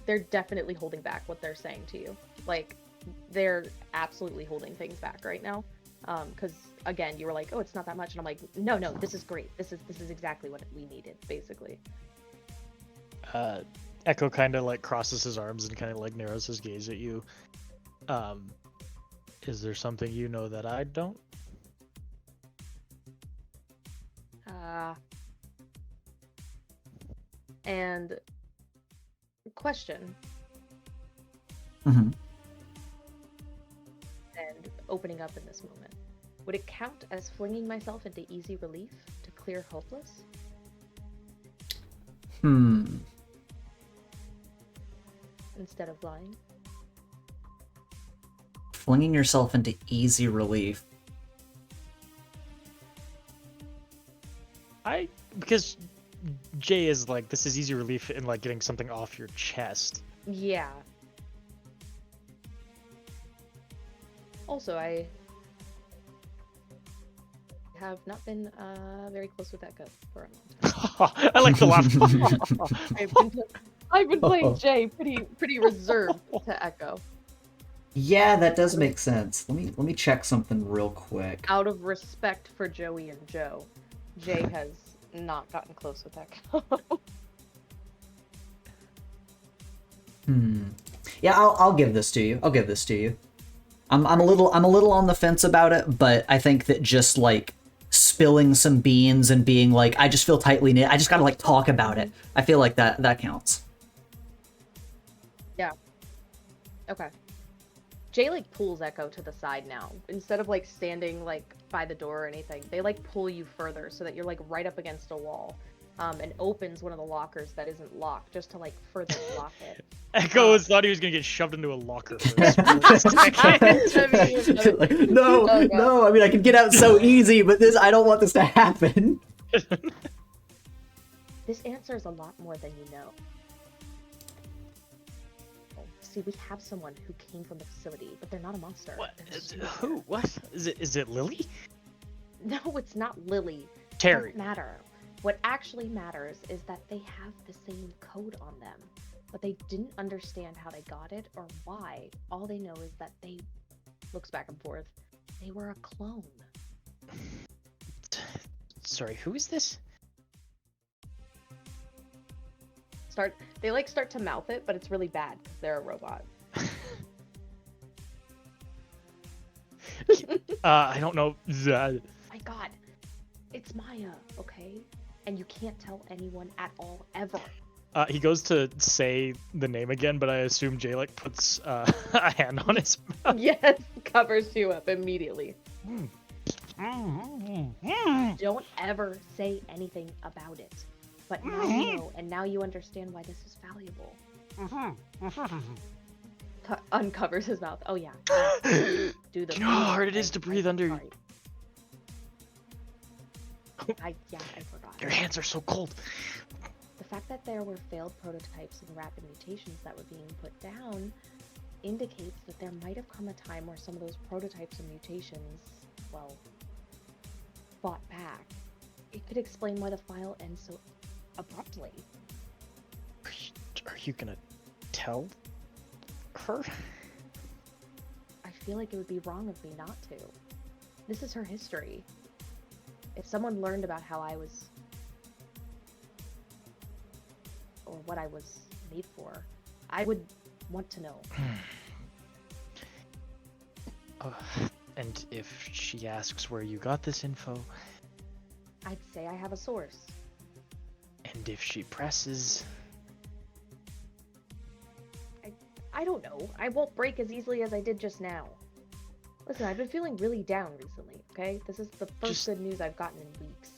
Speaker 3: They're definitely holding back what they're saying to you. Like, they're absolutely holding things back right now. Because again, you were like, "Oh, it's not that much," and I'm like, "No, this is great. This is exactly what we needed, basically."
Speaker 2: Echo kind of like crosses his arms and kind of like narrows his gaze at you. Is there something you know that I don't?
Speaker 3: And question.
Speaker 1: Mm-hmm.
Speaker 3: And opening up in this moment. Would it count as flinging myself into easy relief to clear hopeless? Instead of lying?
Speaker 1: Flinging yourself into easy relief.
Speaker 2: Because Jay is like, this is easy relief in like getting something off your chest.
Speaker 3: Yeah. Also, I have not been very close with Echo for a long time.
Speaker 2: I like the laugh.
Speaker 3: I've been playing Jay pretty reserved to Echo.
Speaker 1: Yeah, that does make sense. Let me check something real quick.
Speaker 3: Out of respect for Joey and Joe, Jay has not gotten close with Echo.
Speaker 1: Yeah, I'll give this to you. I'll give this to you. I'm a little on the fence about it, but I think that just like spilling some beans and being like, I just feel tightly knit. I just gotta like talk about it. I feel like that counts.
Speaker 3: Yeah. Okay. Jay like pulls Echo to the side now. Instead of like standing like by the door or anything, they like pull you further so that you're like right up against a wall. And opens one of the lockers that isn't locked just to like further block it.
Speaker 2: Echo thought he was gonna get shoved into a locker for a second.
Speaker 1: Like, no,
Speaker 3: Oh, God.
Speaker 1: no. I mean, I can get out so easy, but I don't want this to happen.
Speaker 3: This answers a lot more than you know. See, we have someone who came from the facility, but they're not a monster.
Speaker 2: What?
Speaker 3: They're just
Speaker 2: Who? What? Is it Lily?
Speaker 3: No, it's not Lily.
Speaker 2: Terry.
Speaker 3: Doesn't matter. What actually matters is that they have the same code on them, but they didn't understand how they got it or why. All they know is that they looks back and forth. They were a clone.
Speaker 2: Sorry, who is this?
Speaker 3: They like start to mouth it, but it's really bad because they're a robot.
Speaker 2: I don't know.
Speaker 3: My God, it's Maya, okay? And you can't tell anyone at all, ever.
Speaker 2: He goes to say the name again, but I assume Jay like puts a hand on his mouth.
Speaker 3: Yes, covers you up immediately. Don't ever say anything about it. But now you know, and now you understand why this is valuable. Uncovers his mouth. Oh yeah. Do the.
Speaker 2: You know how hard it is to breathe under.
Speaker 3: Sorry. I forgot.
Speaker 2: Your hands are so cold.
Speaker 3: The fact that there were failed prototypes and rapid mutations that were being put down indicates that there might have come a time where some of those prototypes and mutations, well, fought back. It could explain why the file ends so abruptly.
Speaker 2: Are you gonna tell her?
Speaker 3: I feel like it would be wrong of me not to. This is her history. If someone learned about how I was, or what I was made for, I would want to know.
Speaker 2: And if she asks where you got this info?
Speaker 3: I'd say I have a source.
Speaker 2: And if she presses?
Speaker 3: I don't know. I won't break as easily as I did just now. Listen, I've been feeling really down recently, okay? This is the first good news I've gotten in weeks.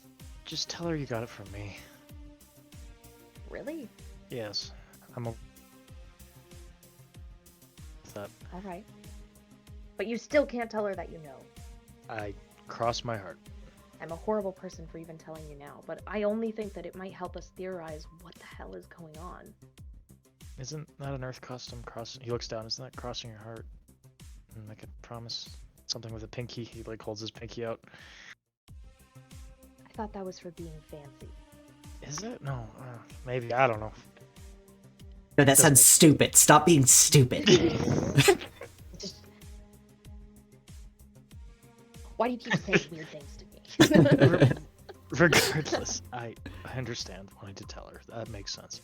Speaker 2: Just tell her you got it from me.
Speaker 3: Really?
Speaker 2: Yes. I'm a... that.
Speaker 3: Alright. But you still can't tell her that you know.
Speaker 2: I cross my heart.
Speaker 3: I'm a horrible person for even telling you now, but I only think that it might help us theorize what the hell is going on.
Speaker 2: Isn't that an Earth custom? He looks down. Isn't that crossing your heart? And make a promise. Something with a pinky. He like holds his pinky out.
Speaker 3: I thought that was for being fancy.
Speaker 2: Is it? No. Maybe. I don't know.
Speaker 1: No, that sounds stupid. Stop being stupid.
Speaker 3: Just... Why do you keep saying weird things to me?
Speaker 2: Regardless, I understand wanting to tell her. That makes sense.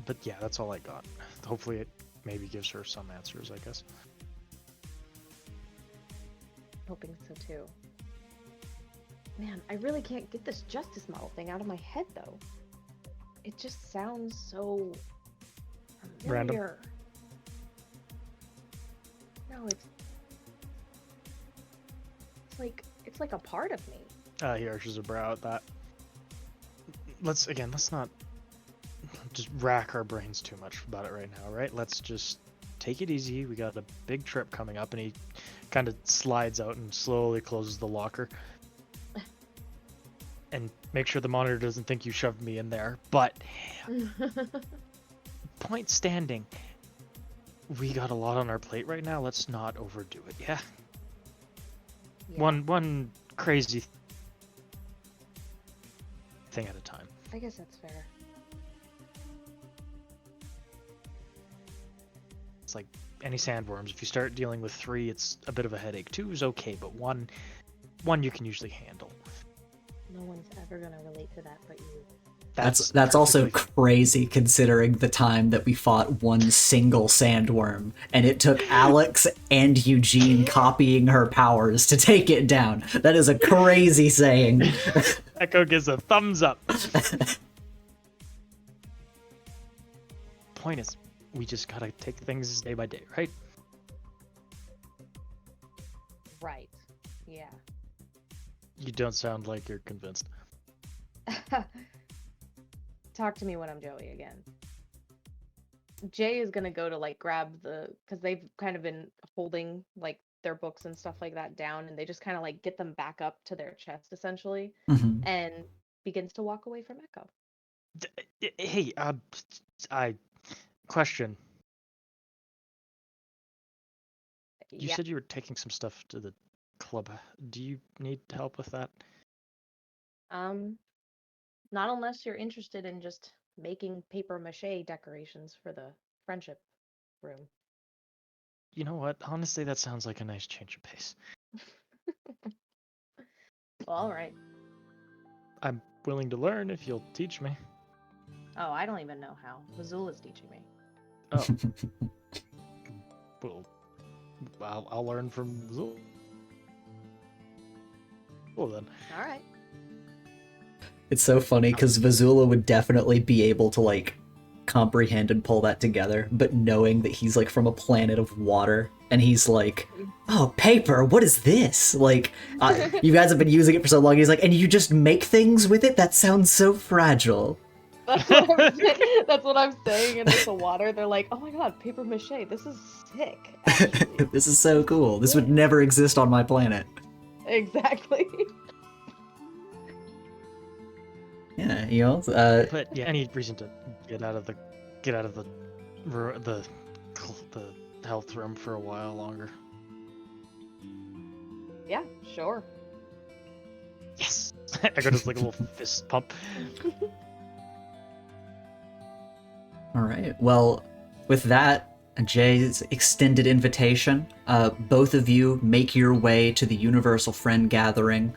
Speaker 2: But yeah, that's all I got. Hopefully it maybe gives her some answers, I guess.
Speaker 3: Hoping so too. Man, I really can't get this justice model thing out of my head though. It just sounds so familiar.
Speaker 2: Random.
Speaker 3: No, it's like a part of me.
Speaker 2: He arches a brow at that. Let's not just rack our brains too much about it right now, right? Let's just take it easy. We got a big trip coming up, and he kind of slides out and slowly closes the locker. And make sure the monitor doesn't think you shoved me in there. But point standing, we got a lot on our plate right now. Let's not overdo it, yeah? One crazy thing at a time.
Speaker 3: I guess that's fair.
Speaker 2: It's like any sandworms. If you start dealing with 3, it's a bit of a headache. 2 is okay, but one you can usually handle.
Speaker 3: No one's ever gonna relate to that but you.
Speaker 1: That's also crazy considering the time that we fought one single sandworm, and it took Alex and Eugene copying her powers to take it down. That is a crazy saying.
Speaker 2: Echo gives a thumbs up. Point is, we just gotta take things day by day, right?
Speaker 3: Right. Yeah.
Speaker 2: You don't sound like you're convinced.
Speaker 3: Talk to me when I'm Joey again. Jay is gonna go to like grab because they've kind of been holding like their books and stuff like that down, and they just kind of like get them back up to their chest essentially, and begins to walk away from Echo.
Speaker 2: Hey, I question. You said you were taking some stuff to the club. Do you need help with that?
Speaker 3: Not unless you're interested in just making paper mache decorations for the friendship room.
Speaker 2: You know what? Honestly, that sounds like a nice change of pace.
Speaker 3: Well, all right.
Speaker 2: I'm willing to learn if you'll teach me.
Speaker 3: Oh, I don't even know how. Missoula's teaching me.
Speaker 2: Oh. Well, I'll learn from Zul. Well then.
Speaker 3: All right.
Speaker 1: It's so funny because Vazula would definitely be able to like comprehend and pull that together, but knowing that he's like from a planet of water, And he's like, oh, paper, what is this? Like, you guys have been using it for so long. He's like, and you just make things with it? That sounds so fragile.
Speaker 3: That's what I'm saying. And with the water, they're like, oh my god, paper mache, this is sick, actually.
Speaker 1: This is so cool. This would never exist on my planet.
Speaker 3: Exactly.
Speaker 1: Yeah, you know,
Speaker 2: But yeah, any reason to get out of the health room for a while longer.
Speaker 3: Yeah, sure.
Speaker 2: Yes. I got just like a little fist pump.
Speaker 1: all right. Well, with that, Jay's extended invitation, both of you make your way to the Universal Friend Gathering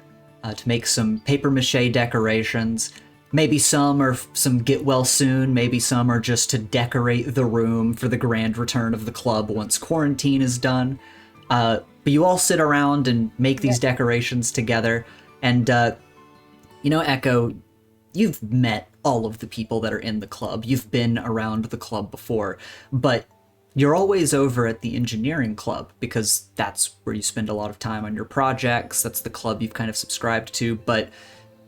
Speaker 1: to make some paper mache decorations. Maybe some are some get well soon, maybe some are just to decorate the room for the grand return of the club once quarantine is done. But you all sit around and make these decorations together. And, you know, Echo, you've met all of the people that are in the club. You've been around the club before. But you're always over at the engineering club because that's where you spend a lot of time on your projects. That's the club you've kind of subscribed to. But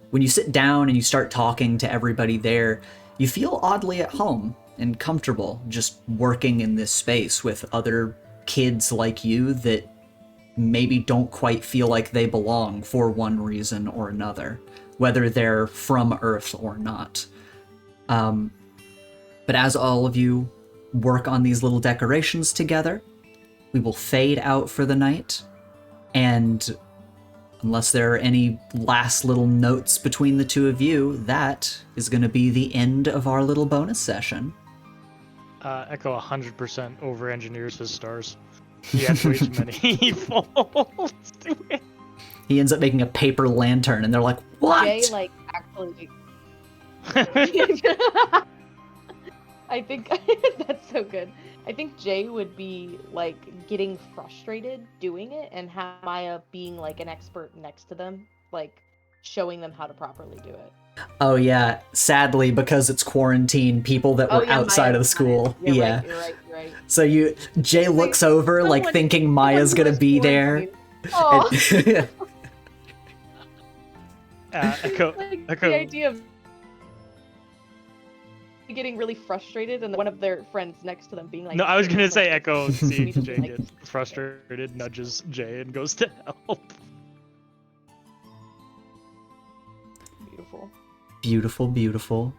Speaker 1: when you sit down and you start talking to everybody there, you feel oddly at home and comfortable just working in this space with other kids like you that maybe don't quite feel like they belong for one reason or another, whether they're from Earth or not. But as all of you work on these little decorations together, we will fade out for the night, and unless there are any last little notes between the two of you, that is going to be the end of our little bonus session.
Speaker 2: Echo 100% over-engineers his stars. He had way too many folds to it.
Speaker 1: He ends up making a paper lantern, and they're like, what?
Speaker 3: Jay, like, actually... I think that's so good. I think Jay would be like getting frustrated doing it, and have Maya being like an expert next to them, like showing them how to properly do it.
Speaker 1: Oh yeah, sadly, because it's quarantine, people that were outside of the school.
Speaker 3: You're right.
Speaker 1: So Jay looks over, like thinking Maya's gonna be there.
Speaker 3: Oh.
Speaker 2: Echo.
Speaker 3: The idea of getting really frustrated and one of their friends next to them being like,
Speaker 2: no, I was gonna say Echo seeing Jay get frustrated, nudges Jay and goes to help.
Speaker 3: Beautiful.
Speaker 1: Beautiful, beautiful.